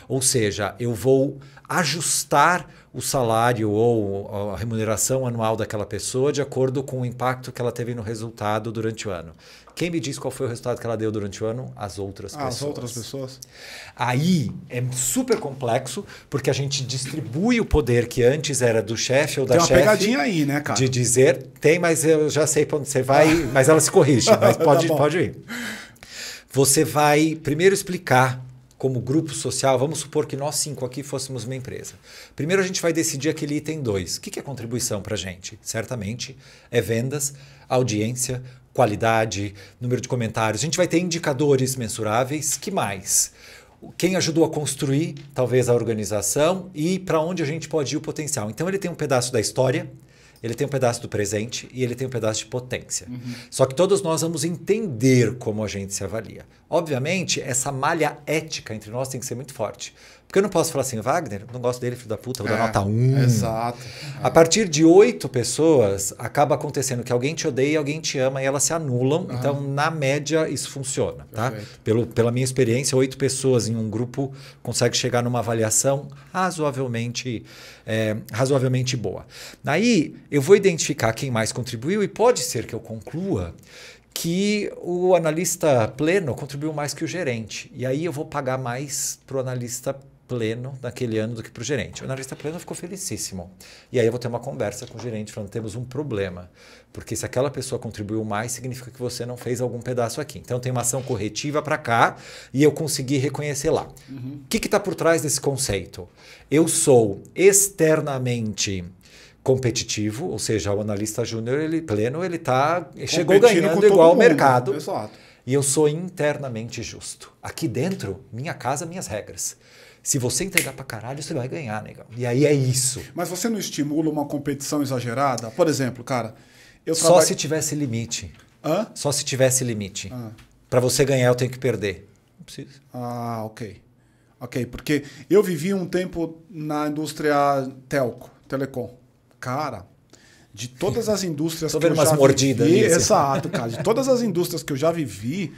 Ou seja, eu vou ajustar o salário ou a remuneração anual daquela pessoa de acordo com o impacto que ela teve no resultado durante o ano. Quem me diz qual foi o resultado que ela deu durante o ano? As outras pessoas. As outras pessoas. Aí é super complexo, porque a gente distribui o poder que antes era do chefe ou da chefe. Tem uma pegadinha aí, né, cara? De dizer, tem, mas eu já sei para onde você vai, mas ela se corrige, mas pode ir. Você vai primeiro explicar como grupo social, vamos supor que nós 5 aqui fôssemos uma empresa. Primeiro a gente vai decidir aquele item 2. O que é contribuição para a gente? Certamente é vendas, audiência, qualidade, número de comentários. A gente vai ter indicadores mensuráveis. Que mais? Quem ajudou a construir, talvez a organização, e para onde a gente pode ir o potencial. Então ele tem um pedaço da história, ele tem um pedaço do presente e ele tem um pedaço de potência. Só que todos nós vamos entender como a gente se avalia. Obviamente, essa malha ética entre nós tem que ser muito forte. Porque eu não posso falar assim, Wagner, não gosto dele, filho da puta, vou dar nota 1. Exato. A partir de 8 pessoas, acaba acontecendo que alguém te odeia e alguém te ama e elas se anulam. Então, na média, isso funciona. Tá? Pela minha experiência, 8 pessoas em um grupo consegue chegar numa avaliação razoavelmente boa. Aí, eu vou identificar quem mais contribuiu e pode ser que eu conclua que o analista pleno contribuiu mais que o gerente. E aí eu vou pagar mais para o analista pleno naquele ano do que para o gerente. O analista pleno ficou felicíssimo. E aí eu vou ter uma conversa com o gerente falando, temos um problema. Porque se aquela pessoa contribuiu mais, significa que você não fez algum pedaço aqui. Então tem uma ação corretiva para cá e eu consegui reconhecer lá. O que está por trás desse conceito? Eu sou externamente competitivo, ou seja, o analista júnior, chegou ganhando igual ao mercado. Exato. E eu sou internamente justo. Aqui dentro, minha casa, minhas regras. Se você entregar pra caralho, você vai ganhar, negão. E aí é isso. Mas você não estimula uma competição exagerada? Por exemplo, cara, Só se tivesse limite. Hã? Só se tivesse limite. Para você ganhar, eu tenho que perder. Não precisa. Ok. Ok, porque eu vivi um tempo na indústria telecom. Cara, de todas as indústrias que eu já vivi... Exato, cara. De todas as indústrias que eu já vivi,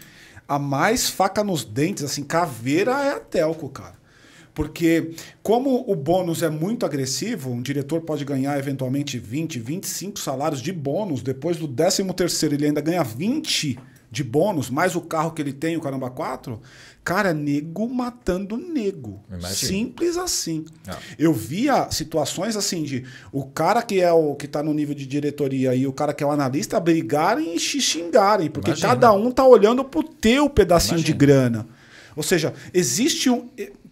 a mais faca nos dentes, assim, caveira é a telco, cara. Porque como o bônus é muito agressivo, um diretor pode ganhar eventualmente 20, 25 salários de bônus, depois do 13º ele ainda ganha 20 de bônus, mais o carro que ele tem, o caramba 4, cara, nego matando nego. Imagina. Simples assim. Não. Eu via situações assim de o cara que está no nível de diretoria e o cara que é o analista brigarem e se xingarem, porque cada um tá olhando pro teu pedacinho de grana. Ou seja,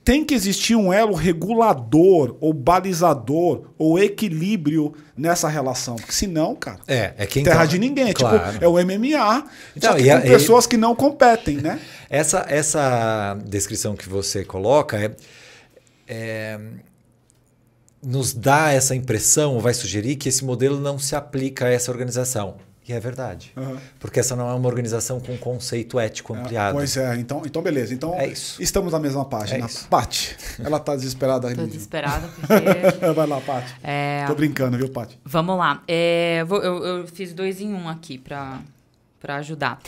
tem que existir um elo regulador, ou balizador, ou equilíbrio nessa relação. Porque senão, cara, terra de ninguém. Claro. Tipo, é o MMA, então, só que com pessoas que não competem, né? Essa descrição que você coloca nos dá essa impressão, vai sugerir que esse modelo não se aplica a essa organização. E é verdade. Porque essa não é uma organização com conceito ético ampliado. Pois é, então beleza. Então estamos na mesma página. Paty, ela tá desesperada. Tô desesperada porque... Vai lá, Paty. Tô brincando, viu, Paty? Vamos lá. Eu fiz 2 em 1 aqui para ajudar.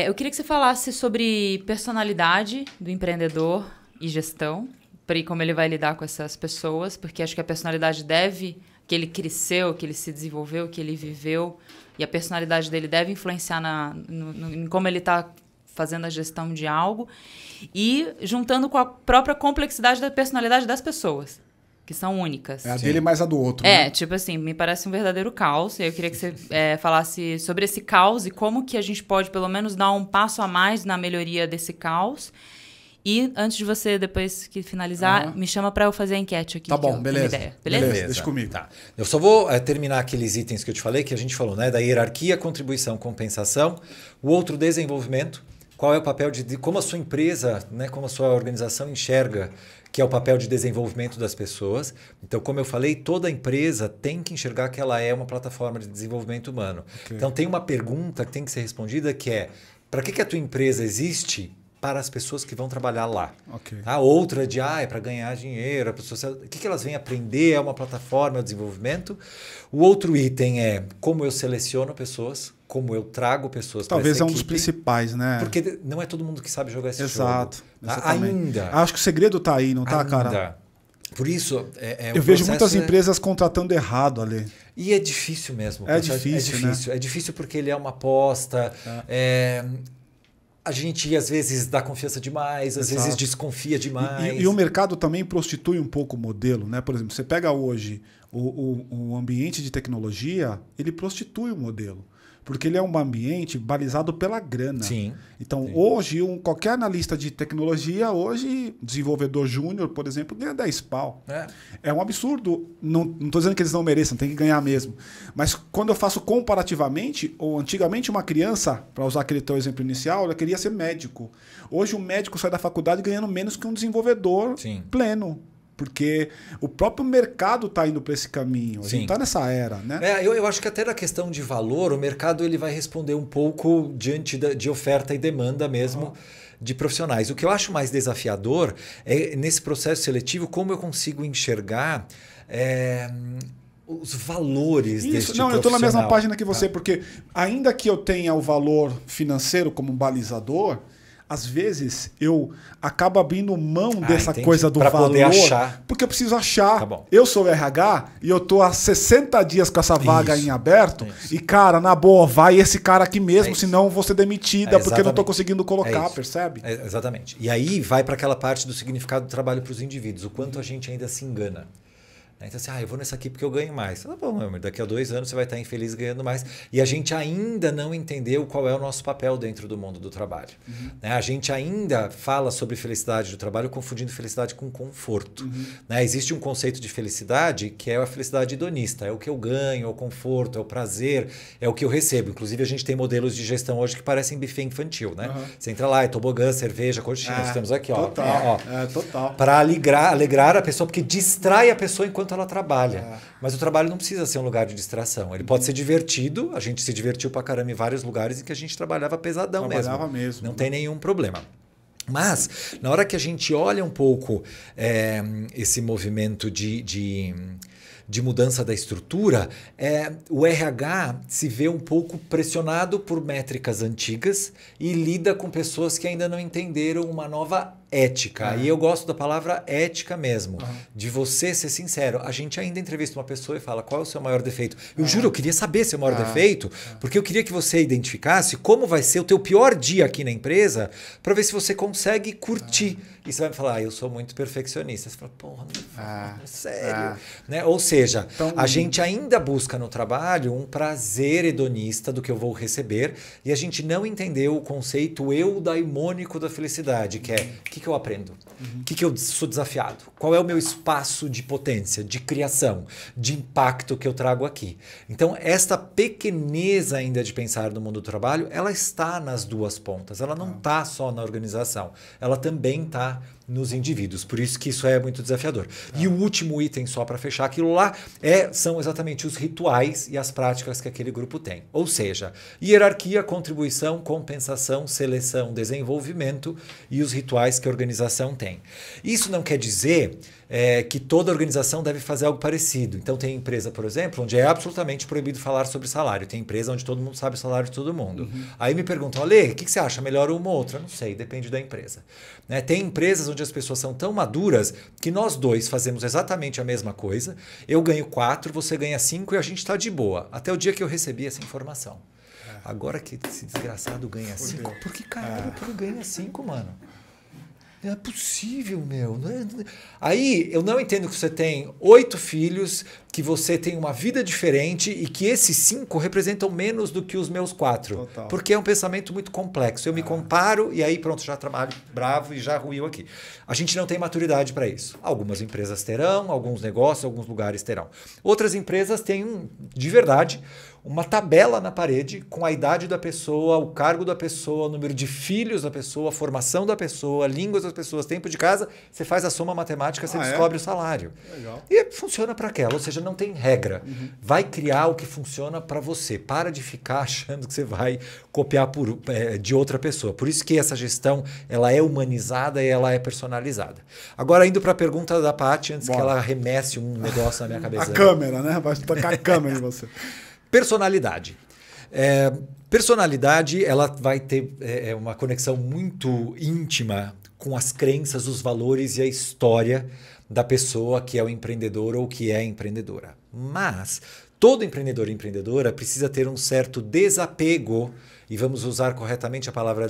Eu queria que você falasse sobre personalidade do empreendedor e gestão, e como ele vai lidar com essas pessoas, porque acho que a personalidade que ele cresceu, que ele se desenvolveu, que ele viveu, e a personalidade dele deve influenciar em como ele está fazendo a gestão de algo, e juntando com a própria complexidade da personalidade das pessoas, que são únicas. É a dele mais a do outro. Né? Tipo assim, me parece um verdadeiro caos, e eu queria que você falasse sobre esse caos e como que a gente pode, pelo menos, dar um passo a mais na melhoria desse caos. E antes de você, depois que finalizar, me chama para eu fazer a enquete aqui. Tá bom, beleza. Ideia. Beleza? Deixa comigo. Tá. Eu só vou terminar aqueles itens que eu te falei, que a gente falou, né? Da hierarquia, contribuição, compensação. O outro, desenvolvimento. Qual é o papel de como a sua empresa, né? Como a sua organização enxerga que é o papel de desenvolvimento das pessoas. Então, como eu falei, toda empresa tem que enxergar que ela é uma plataforma de desenvolvimento humano. Okay. Então, tem uma pergunta que tem que ser respondida que é: para que a tua empresa existe? Para as pessoas que vão trabalhar lá. Okay. A outra é para ganhar dinheiro. O que elas vêm aprender? É uma plataforma de desenvolvimento. O outro item é como eu seleciono pessoas, como eu trago pessoas para essa equipe. Talvez é um dos principais, né? Porque não é todo mundo que sabe jogar esse jogo. Exato. Ainda. Acho que o segredo está aí, não está, cara? Por isso, eu vejo muitas empresas contratando errado ali. E é difícil mesmo. É difícil, né? É difícil porque ele é uma aposta. A gente, às vezes, dá confiança demais, às vezes desconfia demais. E o mercado também prostitui um pouco o modelo, né? Por exemplo, você pega hoje o ambiente de tecnologia, ele prostitui o modelo. Porque ele é um ambiente balizado pela grana. Sim. Então, hoje, qualquer analista de tecnologia, hoje, desenvolvedor júnior, por exemplo, ganha 10 pau. É um absurdo. Não estou dizendo que eles não mereçam, tem que ganhar mesmo. Mas quando eu faço comparativamente, ou antigamente uma criança, para usar aquele teu exemplo inicial, ela queria ser médico. Hoje o médico sai da faculdade ganhando menos que um desenvolvedor pleno. Porque o próprio mercado está indo para esse caminho. A gente está nessa era, né? Eu acho que até na questão de valor, o mercado ele vai responder um pouco diante de oferta e demanda mesmo de profissionais. O que eu acho mais desafiador é, nesse processo seletivo, como eu consigo enxergar os valores desse profissional. Eu estou na mesma página que você, porque ainda que eu tenha o valor financeiro como um balizador, às vezes eu acabo abrindo mão dessa entendi. coisa do pra valor. Poder achar. Porque eu preciso achar. Tá bom. Eu sou o RH e eu tô há 60 dias com essa vaga Isso. em aberto. Isso. E, cara, na boa, vai esse cara aqui mesmo, isso. senão eu vou ser demitida porque eu não tô Exatamente. conseguindo colocar, isso. percebe? Exatamente. E aí vai para aquela parte do significado do trabalho para os indivíduos, o quanto a gente ainda se engana. Então assim, eu vou nessa aqui porque eu ganho mais. Tá bom, meu amor, daqui a 2 anos você vai estar infeliz ganhando mais. E a gente ainda não entendeu qual é o nosso papel dentro do mundo do trabalho. A gente ainda fala sobre felicidade do trabalho confundindo felicidade com conforto. Existe um conceito de felicidade que é a felicidade hedonista. É o que eu ganho, é o conforto, é o prazer, é o que eu recebo. Inclusive a gente tem modelos de gestão hoje que parecem buffet infantil. Você entra lá, é tobogã, cerveja, coxinha. Nós temos aqui, total. Total. Para alegrar a pessoa, porque distrai a pessoa enquanto ela trabalha. Mas o trabalho não precisa ser um lugar de distração. Ele pode ser divertido. A gente se divertiu pra caramba em vários lugares em que a gente trabalhava pesadão mesmo. Não tem nenhum problema. Mas, na hora que a gente olha um pouco esse movimento de mudança da estrutura, o RH se vê um pouco pressionado por métricas antigas e lida com pessoas que ainda não entenderam uma nova ética. E eu gosto da palavra ética mesmo, de você ser sincero. A gente ainda entrevista uma pessoa e fala, qual é o seu maior defeito? Eu juro, eu queria saber seu maior defeito, porque eu queria que você identificasse como vai ser o teu pior dia aqui na empresa, para ver se você consegue curtir. E você vai me falar, eu sou muito perfeccionista. Você fala, porra, não sério. Ou seja, então, a gente ainda busca no trabalho um prazer hedonista do que eu vou receber, e a gente não entendeu o conceito eudaimônico da felicidade, que é o que eu aprendo? O que eu sou desafiado? Qual é o meu espaço de potência, de criação, de impacto que eu trago aqui? Então, esta pequeneza ainda de pensar no mundo do trabalho, ela está nas duas pontas. Ela não está só na organização. Ela também está nos indivíduos. Por isso que isso é muito desafiador. E o último item, só para fechar aquilo lá, são exatamente os rituais e as práticas que aquele grupo tem. Ou seja, hierarquia, contribuição, compensação, seleção, desenvolvimento e os rituais que a organização tem. Isso não quer dizer que toda organização deve fazer algo parecido. Então tem empresa, por exemplo, onde é absolutamente proibido falar sobre salário. Tem empresa onde todo mundo sabe o salário de todo mundo. Aí me perguntam, Ale, o que você acha? Melhor uma ou outra? Não sei, depende da empresa. Tem empresas onde as pessoas são tão maduras que nós dois fazemos exatamente a mesma coisa. Eu ganho 4, você ganha 5 e a gente está de boa. Até o dia que eu recebi essa informação. Agora que esse desgraçado ganha 5, por que caramba tu ganha 5, mano? Não é possível, meu. Aí eu não entendo que você tem 8 filhos, que você tem uma vida diferente e que esses 5 representam menos do que os meus 4. Total. Porque é um pensamento muito complexo. Eu me comparo e aí pronto, já trabalho bravo e já ruiu aqui. A gente não tem maturidade para isso. Algumas empresas terão, alguns negócios, alguns lugares terão. Outras empresas têm, de verdade, uma tabela na parede com a idade da pessoa, o cargo da pessoa, o número de filhos da pessoa, a formação da pessoa, línguas das pessoas, tempo de casa, você faz a soma matemática, você descobre o salário. Legal. E funciona para aquela, ou seja, não tem regra. Vai criar o que funciona para você. Para de ficar achando que você vai copiar de outra pessoa. Por isso que essa gestão ela é humanizada e ela é personalizada. Agora, indo para a pergunta da Paty, antes que ela arremesse um negócio na minha cabeça. A câmera, né? Vai tocar a câmera em você. Personalidade. Personalidade, ela vai ter uma conexão muito íntima com as crenças, os valores e a história da pessoa que é o empreendedor ou que é a empreendedora. Mas todo empreendedor e empreendedora precisa ter um certo desapego, e vamos usar corretamente a palavra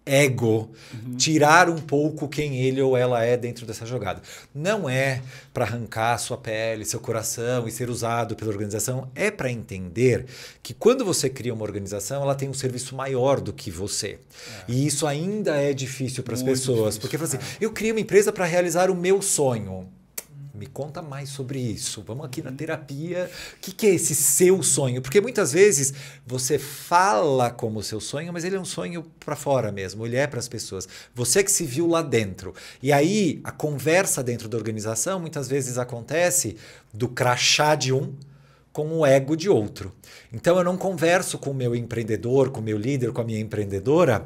ego, tirar um pouco quem ele ou ela é dentro dessa jogada. Não é para arrancar sua pele, seu coração e ser usado pela organização, é para entender que quando você cria uma organização, ela tem um serviço maior do que você. E isso ainda é difícil para as pessoas, porque fala assim, eu criei uma empresa para realizar o meu sonho. Me conta mais sobre isso. Vamos aqui na terapia. O que é esse seu sonho? Porque muitas vezes você fala como seu sonho, mas ele é um sonho para fora mesmo. Ele é para as pessoas. Você que se viu lá dentro. E aí a conversa dentro da organização muitas vezes acontece do crachá de um com o ego de outro. Então eu não converso com o meu empreendedor, com o meu líder, com a minha empreendedora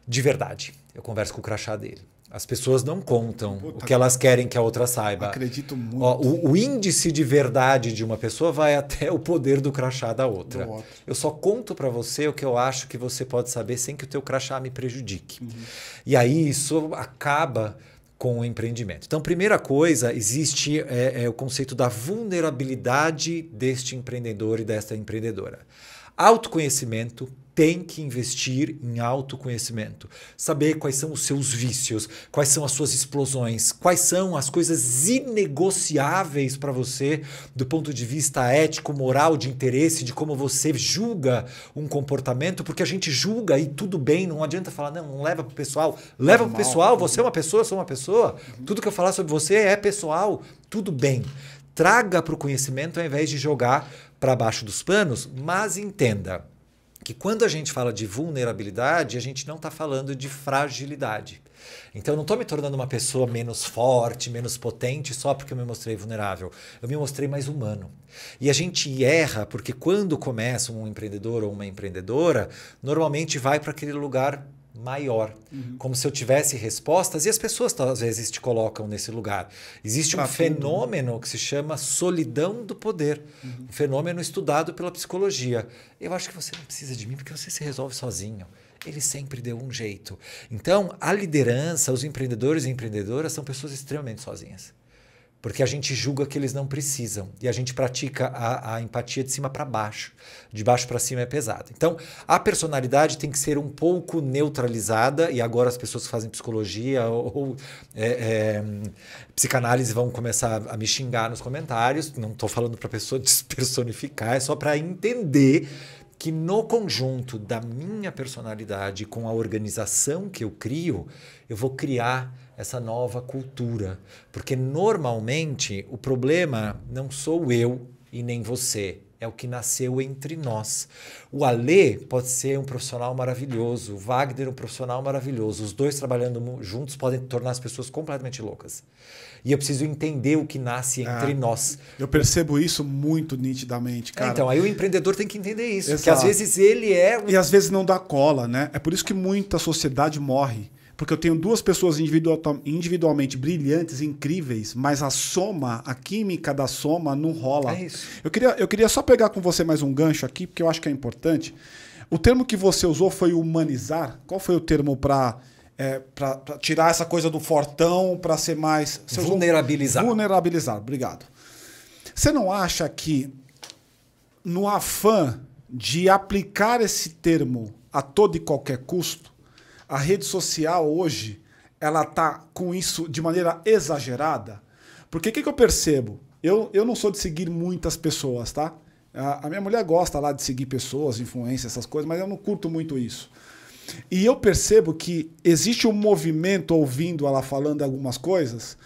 de verdade. Eu converso com o crachá dele. As pessoas não contam o que elas querem que a outra saiba. Acredito muito. Ó, o índice de verdade de uma pessoa vai até o poder do crachá da outra. Eu só conto para você o que eu acho que você pode saber sem que o teu crachá me prejudique. E aí isso acaba com o empreendimento. Então, primeira coisa, existe o conceito da vulnerabilidade deste empreendedor e desta empreendedora. Autoconhecimento, tem que investir em autoconhecimento. Saber quais são os seus vícios, quais são as suas explosões, quais são as coisas inegociáveis para você do ponto de vista ético, moral, de interesse, de como você julga um comportamento, porque a gente julga e tudo bem, não adianta falar, não leva para o pessoal. Leva para o pessoal, você é uma pessoa, eu sou uma pessoa. Tudo que eu falar sobre você é pessoal, tudo bem. Traga para o conhecimento ao invés de jogar para baixo dos panos, mas entenda que quando a gente fala de vulnerabilidade, a gente não está falando de fragilidade. Então, eu não estou me tornando uma pessoa menos forte, menos potente só porque eu me mostrei vulnerável. Eu me mostrei mais humano. E a gente erra porque quando começa um empreendedor ou uma empreendedora, normalmente vai para aquele lugar maior, como se eu tivesse respostas, e as pessoas às vezes te colocam nesse lugar. Existe um fenômeno que se chama solidão do poder, um fenômeno estudado pela psicologia. Eu acho que você não precisa de mim porque você se resolve sozinho. Ele sempre deu um jeito. Então, a liderança, os empreendedores e empreendedoras são pessoas extremamente sozinhas. Porque a gente julga que eles não precisam. E a gente pratica a empatia de cima para baixo. De baixo para cima é pesado. Então, a personalidade tem que ser um pouco neutralizada. E agora as pessoas que fazem psicologia ou psicanálise vão começar a me xingar nos comentários. Não estou falando para a pessoa despersonificar, é só para entender que no conjunto da minha personalidade com a organização que eu crio, eu vou criar essa nova cultura. Porque normalmente o problema não sou eu e nem você, é o que nasceu entre nós. O Alê pode ser um profissional maravilhoso, o Wagner um profissional maravilhoso. Os dois trabalhando juntos podem tornar as pessoas completamente loucas. E eu preciso entender o que nasce entre nós. Eu percebo isso muito nitidamente, cara. Então, aí o empreendedor tem que entender isso. Exato. Porque às vezes ele é... E às vezes não dá cola, né? É por isso que muita sociedade morre. Porque eu tenho duas pessoas individualmente brilhantes, incríveis, mas a soma, a química da soma não rola. É isso. Eu queria só pegar com você mais um gancho aqui, porque eu acho que é importante. O termo que você usou foi humanizar. Qual foi o termo para tirar essa coisa do fortão, para ser mais... Vulnerabilizar. Vulnerabilizar, obrigado. Você não acha que no afã de aplicar esse termo a todo e qualquer custo, a rede social hoje, ela tá com isso de maneira exagerada? Porque o que eu percebo? Eu não sou de seguir muitas pessoas, tá? A minha mulher gosta lá de seguir pessoas, influências, essas coisas, mas eu não curto muito isso. E eu percebo que existe um movimento, ouvindo ela falando algumas coisas,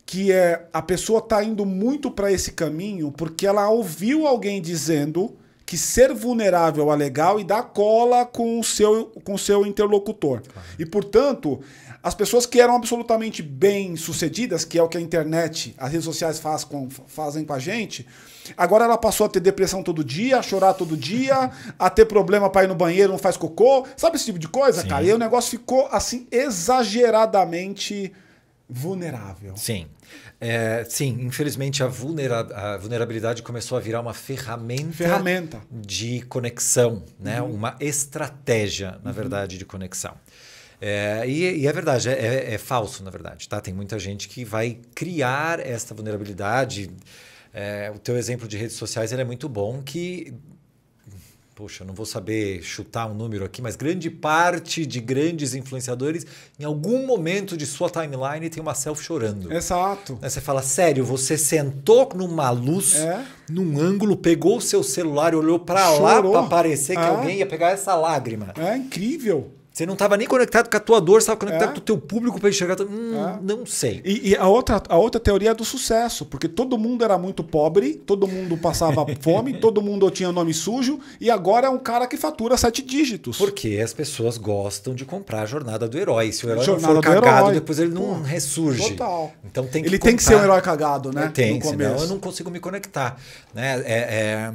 que a pessoa tá indo muito para esse caminho porque ela ouviu alguém dizendo que ser vulnerável é legal e dar cola com o seu interlocutor. Claro. E, portanto, as pessoas que eram absolutamente bem-sucedidas, que é o que a internet, as redes sociais fazem com a gente, agora ela passou a ter depressão todo dia, a chorar todo dia, a ter problema para ir no banheiro, não faz cocô. Sabe esse tipo de coisa, Sim. cara? E aí o negócio ficou, assim, exageradamente vulnerável. Sim. Sim, infelizmente a vulnerabilidade começou a virar uma ferramenta de conexão, né? Uma estratégia, na verdade, de conexão. E é verdade, é falso, na verdade. Tá? Tem muita gente que vai criar essa vulnerabilidade. O teu exemplo de redes sociais ele é muito bom, que... Poxa, eu não vou saber chutar um número aqui, mas grande parte de grandes influenciadores, em algum momento de sua timeline, tem uma selfie chorando. Exato. Aí você fala, sério, você sentou numa luz, num ângulo, pegou o seu celular e olhou para lá para parecer que alguém ia pegar essa lágrima. É incrível. Você não estava nem conectado com a tua dor, você estava conectado com o teu público para enxergar. Não sei. E a outra teoria é do sucesso, porque todo mundo era muito pobre, todo mundo passava fome, todo mundo tinha nome sujo, e agora é um cara que fatura 7 dígitos. Porque as pessoas gostam de comprar a jornada do herói. Se o herói não for cagado, depois ele não ressurge. Total. Então tem que ele tem que ser um herói cagado, né? Senão eu não consigo me conectar. Né?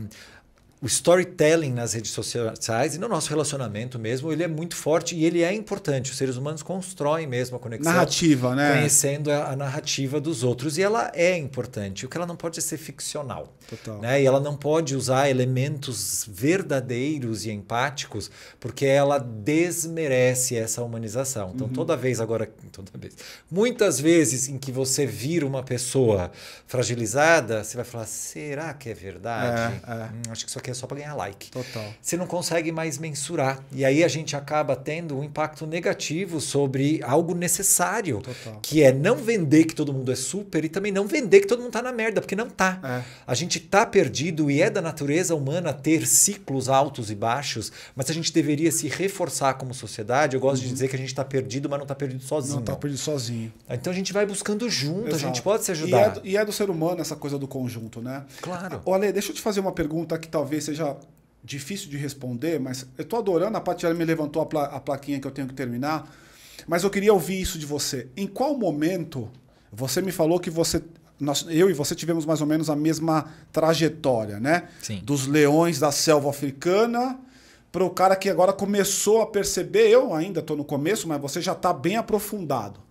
o storytelling nas redes sociais e no nosso relacionamento mesmo, ele é muito forte e ele é importante. Os seres humanos constroem mesmo a conexão. Narrativa, né? Conhecendo a narrativa dos outros. E ela é importante. O que ela não pode é ser ficcional. Total. Né? E ela não pode usar elementos verdadeiros e empáticos, porque ela desmerece essa humanização. Então, muitas vezes em que você vira uma pessoa fragilizada, você vai falar, será que é verdade? Acho que isso aqui é só para ganhar like. Total. Você não consegue mais mensurar. E aí a gente acaba tendo um impacto negativo sobre algo necessário. Total. Que é não vender que todo mundo é super e também não vender que todo mundo tá na merda, porque não tá. A gente tá perdido e é da natureza humana ter ciclos altos e baixos, mas a gente deveria se reforçar como sociedade. Eu gosto de dizer que a gente tá perdido, mas não tá perdido sozinho. Não tá perdido sozinho. Então a gente vai buscando junto, Exato. a gente pode se ajudar. E é do ser humano essa coisa do conjunto, né? Claro. Olha, deixa eu te fazer uma pergunta que talvez seja difícil de responder, mas eu tô adorando, a Paty me levantou a plaquinha que eu tenho que terminar, mas eu queria ouvir isso de você. Em qual momento você me falou que eu e você tivemos mais ou menos a mesma trajetória, né? Sim. Dos leões da selva africana para o cara que agora começou a perceber, eu ainda estou no começo, mas você já está bem aprofundado.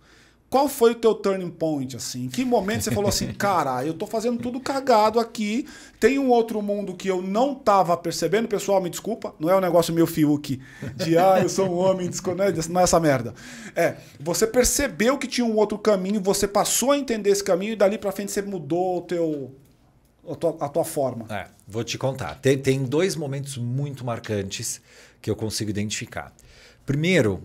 Qual foi o teu turning point, assim? Em que momento você falou assim, cara, eu tô fazendo tudo cagado aqui, tem um outro mundo que eu não tava percebendo, pessoal, me desculpa, não é um negócio meio Fiuk de, eu sou um homem, não é essa merda. Você percebeu que tinha um outro caminho, você passou a entender esse caminho e dali pra frente você mudou a tua forma. Vou te contar. Tem dois momentos muito marcantes que eu consigo identificar. Primeiro,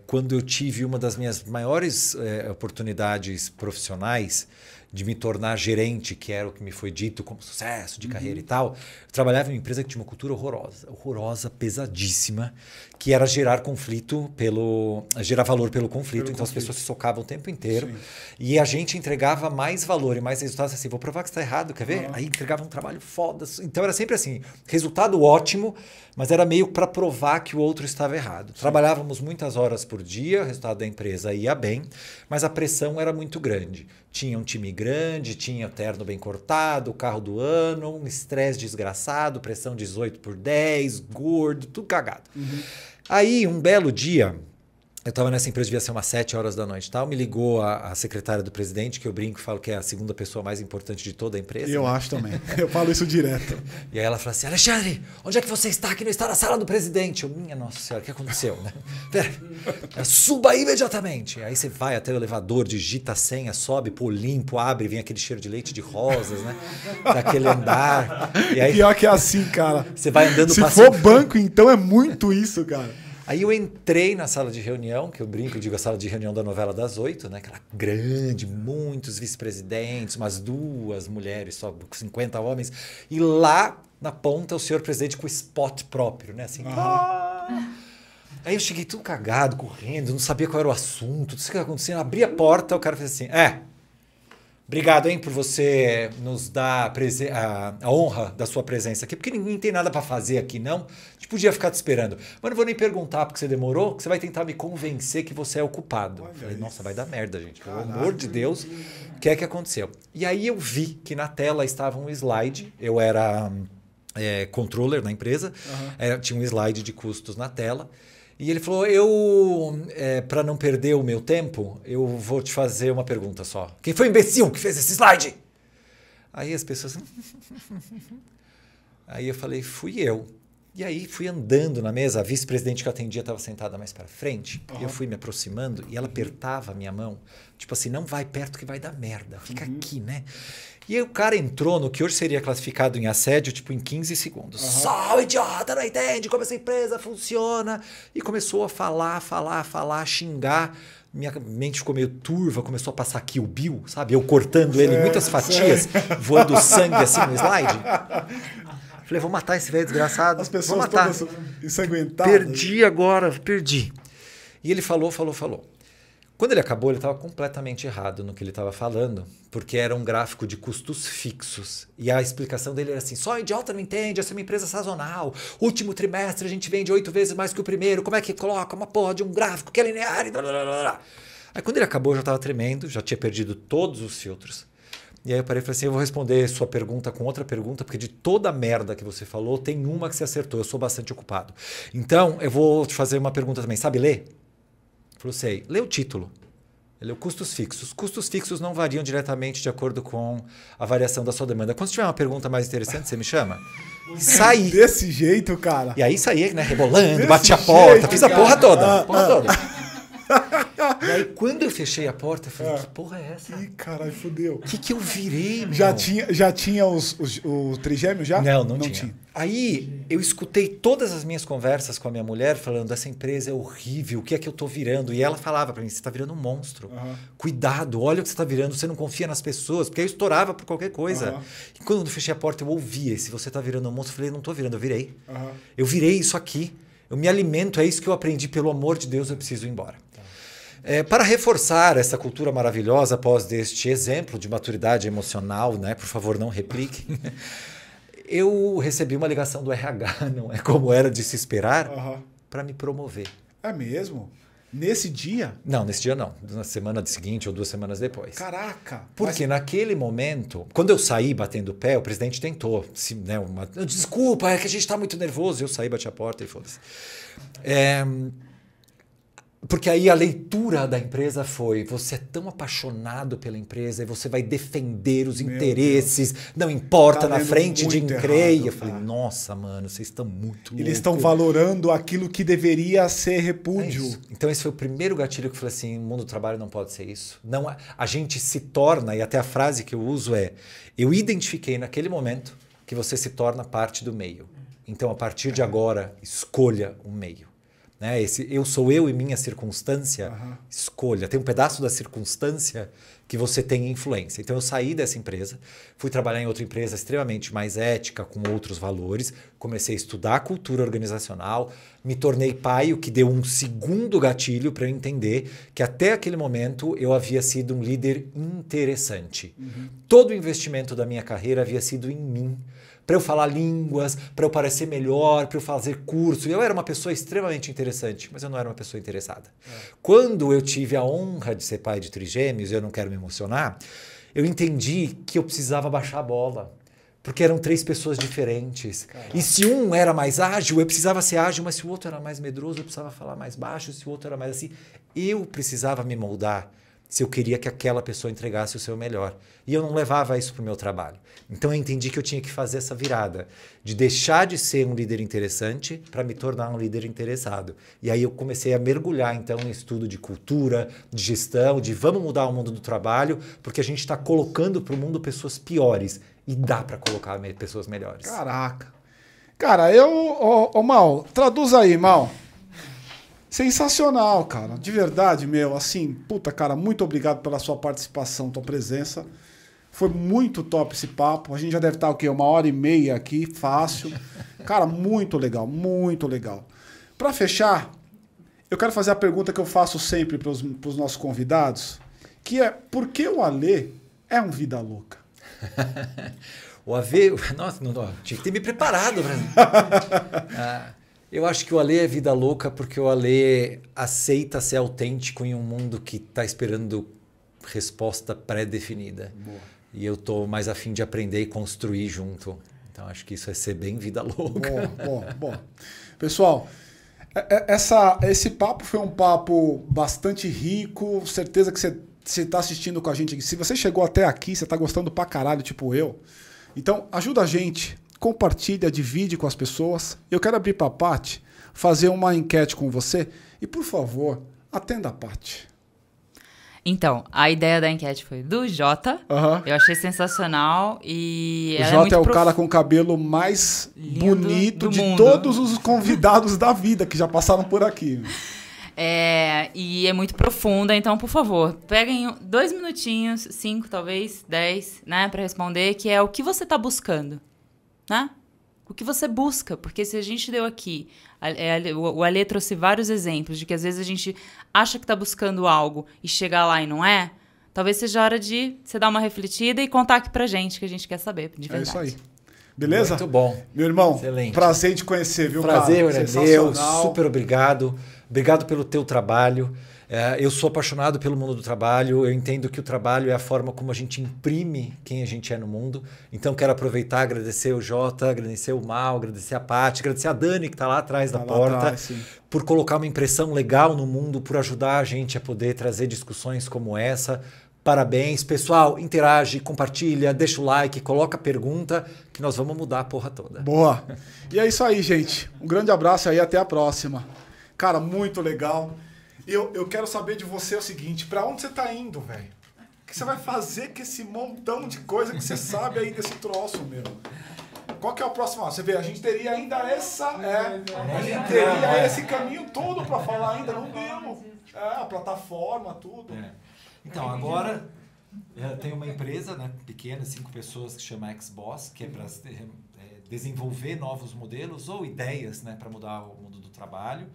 quando eu tive uma das minhas maiores oportunidades profissionais de me tornar gerente, que era o que me foi dito como sucesso de carreira e tal, eu trabalhava em uma empresa que tinha uma cultura horrorosa, pesadíssima, que era gerar valor pelo conflito. Então as pessoas se socavam o tempo inteiro. Sim. E a gente entregava mais valor e mais resultados assim, vou provar que está errado, quer ver? Aí entregava um trabalho foda. Então era sempre assim, resultado ótimo, mas era meio para provar que o outro estava errado. Sim. Trabalhávamos muitas horas por dia, o resultado da empresa ia bem, mas a pressão era muito grande. Tinha um time grande, tinha terno bem cortado, o carro do ano, um estresse desgraçado, pressão 18/10, gordo, tudo cagado. Aí, um belo dia, eu estava nessa empresa, devia ser umas 7 horas da noite, tal, me ligou a secretária do presidente, que eu brinco e falo que é a segunda pessoa mais importante de toda a empresa. Eu acho também. Eu falo isso direto. E aí ela falou assim, Alexandre, onde é que você está? Que não está na sala do presidente. Minha nossa senhora, o que aconteceu? Pera, suba aí imediatamente. Aí você vai até o elevador, digita a senha, sobe, pô, limpo, abre, vem aquele cheiro de leite de rosas, né? Daquele andar. E aí, pior que é assim, cara. Você vai andando... Se for banco, então é muito isso, cara. Aí eu entrei na sala de reunião, que eu brinco, eu digo a sala de reunião da novela das 8, né? Aquela grande, muitos vice-presidentes, umas 2 mulheres, só 50 homens. E lá na ponta o senhor presidente com o spot próprio, né? Assim, Aí eu cheguei tudo cagado, correndo, não sabia qual era o assunto, tudo isso que estava acontecendo. Abri a porta, o cara fez assim, obrigado, hein, por você nos dar a honra da sua presença aqui, porque ninguém tem nada para fazer aqui, não. A gente podia ficar te esperando. Mas não vou nem perguntar porque você demorou, que você vai tentar me convencer que você é ocupado. Eu falei, nossa, vai dar merda, gente. Pelo amor de Deus, o que é que aconteceu? E aí eu vi que na tela estava um slide, eu era controller na empresa, tinha um slide de custos na tela, e ele falou, para não perder o meu tempo, eu vou te fazer uma pergunta só. Quem foi o imbecil que fez esse slide? Aí as pessoas... Aí eu falei, fui eu. E aí fui andando na mesa, a vice-presidente que eu atendia estava sentada mais para frente, eu fui me aproximando e ela apertava a minha mão, tipo assim, não vai perto que vai dar merda, fica aqui, né? E aí o cara entrou no que hoje seria classificado em assédio, tipo em 15 segundos. Só o idiota não entende como essa empresa funciona. E começou a falar, xingar. Minha mente ficou meio turva, começou a passar Kill Bill, sabe? Eu cortando ele em muitas fatias, voando sangue assim no slide. Falei, vou matar esse velho desgraçado. As pessoas todas ensanguentadas. Perdi. E ele falou. Quando ele acabou, ele estava completamente errado no que ele estava falando, porque era um gráfico de custos fixos. E a explicação dele era assim, só idiota não entende, essa é uma empresa sazonal. Último trimestre a gente vende 8 vezes mais que o primeiro, como é que coloca uma porra de um gráfico que é linear e blá, blá, blá, blá. Aí quando ele acabou, eu já estava tremendo, já tinha perdido todos os filtros. E aí eu parei e falei assim, eu vou responder sua pergunta com outra pergunta, porque de toda a merda que você falou, tem uma que você acertou. Eu sou bastante ocupado. Então, eu vou te fazer uma pergunta também. Sabe ler? Ele falou, sei. Lê o título. Ele leu custos fixos. Custos fixos não variam diretamente de acordo com a variação da sua demanda. Quando tiver uma pergunta mais interessante, você me chama. Saí. Desse jeito, cara. E aí saí, né? Rebolando, bati a porta, fiz a porra toda. E aí, quando eu fechei a porta, eu falei, que porra é essa? Ih, caralho, fudeu. O que eu virei, meu? Já tinha o trigêmeo já? Não tinha. Aí, eu escutei todas as minhas conversas com a minha mulher falando, essa empresa é horrível, o que é que eu tô virando? E ela falava pra mim, você tá virando um monstro. Cuidado, olha o que você tá virando, você não confia nas pessoas, porque eu estourava por qualquer coisa. E quando eu fechei a porta, eu ouvia, se você tá virando um monstro, eu falei, não tô virando, eu virei. Eu virei isso aqui. Eu me alimento, é isso que eu aprendi, pelo amor de Deus, eu preciso ir embora. Para reforçar essa cultura maravilhosa após deste exemplo de maturidade emocional, né? Por favor, não repliquem. Eu recebi uma ligação do RH, não é como era de se esperar, para me promover. É mesmo? Nesse dia? Não, nesse dia não. Na semana seguinte ou 2 semanas depois. Caraca! Porque naquele momento, quando eu saí batendo o pé, o presidente tentou. Desculpa, é que a gente está muito nervoso. Eu saí, bati a porta e foda-se. Porque aí a leitura da empresa foi, você é tão apaixonado pela empresa e você vai defender os interesses, não importa, na frente de Encreia. Eu falei, nossa, mano, vocês estão muito loucos. Eles estão valorando aquilo que deveria ser repúdio. Então esse foi o primeiro gatilho que eu falei assim, o mundo do trabalho não pode ser isso. Não, a gente se torna, e até a frase que eu uso é, eu identifiquei naquele momento que você se torna parte do meio. Então a partir de agora, escolha um meio. Esse eu sou eu e minha circunstância, escolha. Tem um pedaço da circunstância que você tem influência. Então eu saí dessa empresa, fui trabalhar em outra empresa extremamente mais ética, com outros valores, comecei a estudar cultura organizacional, me tornei pai, o que deu um segundo gatilho para eu entender que até aquele momento eu havia sido um líder interessante. Todo o investimento da minha carreira havia sido em mim, para eu falar línguas, para eu parecer melhor, para eu fazer curso. Eu era uma pessoa extremamente interessante, mas eu não era uma pessoa interessada. Quando eu tive a honra de ser pai de trigêmeos, e eu não quero me emocionar, eu entendi que eu precisava baixar a bola. Porque eram 3 pessoas diferentes. Caraca. E se um era mais ágil, eu precisava ser ágil, mas se o outro era mais medroso, eu precisava falar mais baixo, se o outro era mais assim. Eu precisava me moldar se eu queria que aquela pessoa entregasse o seu melhor. E eu não levava isso para o meu trabalho. Então eu entendi que eu tinha que fazer essa virada, de deixar de ser um líder interessante para me tornar um líder interessado. E aí eu comecei a mergulhar então em estudo de cultura, de gestão, de vamos mudar o mundo do trabalho, porque a gente está colocando para o mundo pessoas piores. E dá para colocar pessoas melhores. Caraca. Cara, Mal, traduz aí, Mal. Sensacional, cara. De verdade, meu. Assim, puta, cara, muito obrigado pela sua participação, tua presença. Foi muito top esse papo. A gente já deve estar, o quê? 1h30 aqui, fácil. Cara, muito legal, muito legal. Para fechar, eu quero fazer a pergunta que eu faço sempre para os nossos convidados, que é, por que o Alê é um vida louca? O AV... Nossa, não, tinha que ter me preparado. Eu acho que o Alê é vida louca porque o Alê aceita ser autêntico em um mundo que está esperando resposta pré-definida. E eu estou mais afim de aprender e construir junto. Então acho que isso é ser bem vida louca. Bom. Pessoal, esse papo foi um papo bastante rico. Certeza que você está assistindo com a gente. Se você chegou até aqui, você está gostando pra caralho, tipo eu. Então ajuda a gente. Compartilha, divide com as pessoas. Eu quero abrir para a Paty, fazer uma enquete com você. E, por favor, atenda a Paty. Então, a ideia da enquete foi do Jota. Eu achei sensacional. E o Jota é o cara com o cabelo mais bonito de todos os convidados da vida que já passaram por aqui. E é muito profunda, então, por favor, peguem 2 minutinhos, 5, talvez, 10, né, para responder, que é o que você está buscando. Né? O que você busca, porque se a gente deu aqui, o Alê trouxe vários exemplos de que às vezes a gente acha que está buscando algo e chegar lá e não é, talvez seja a hora de você dar uma refletida e contar aqui pra gente, que a gente quer saber, de verdade. É isso aí. Beleza? Muito bom. Meu irmão, excelente. Prazer em te conhecer, viu, prazer, cara? Prazer, meu, super obrigado. Obrigado pelo teu trabalho. Eu sou apaixonado pelo mundo do trabalho, eu entendo que o trabalho é a forma como a gente imprime quem a gente é no mundo. Então quero aproveitar, agradecer o Jota, agradecer o Mal, agradecer a Paty, agradecer a Dani que está lá atrás da porta, por colocar uma impressão legal no mundo, por ajudar a gente a poder trazer discussões como essa. Parabéns, pessoal, interage, compartilha, deixa o like, coloca a pergunta que nós vamos mudar a porra toda. Boa. E é isso aí, gente. Um grande abraço aí, até a próxima. Cara, muito legal. Eu quero saber de você o seguinte, pra onde você tá indo, velho? O que você vai fazer com esse montão de coisa que você sabe aí desse troço, meu? Qual que é o próximo? Você vê, a gente teria ainda essa... a gente teria esse caminho todo pra falar ainda, não deu. A plataforma, tudo. Então, agora tem uma empresa, né, pequena, 5 pessoas, que chama XBoss, que é para desenvolver novos modelos ou ideias, né, para mudar o mundo do trabalho.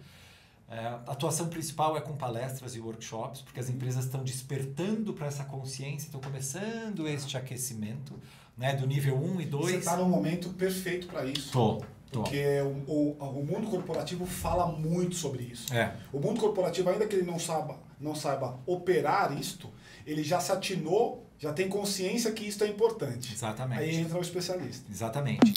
A atuação principal é com palestras e workshops, porque as empresas estão despertando para essa consciência, estão começando este aquecimento, né, do nível 1 e 2. Você está no momento perfeito para isso. Tô. Porque o mundo corporativo fala muito sobre isso. O mundo corporativo, ainda que ele não saiba operar isto, ele já se atinou, já tem consciência que isto é importante. Exatamente. Aí entra o especialista. Exatamente.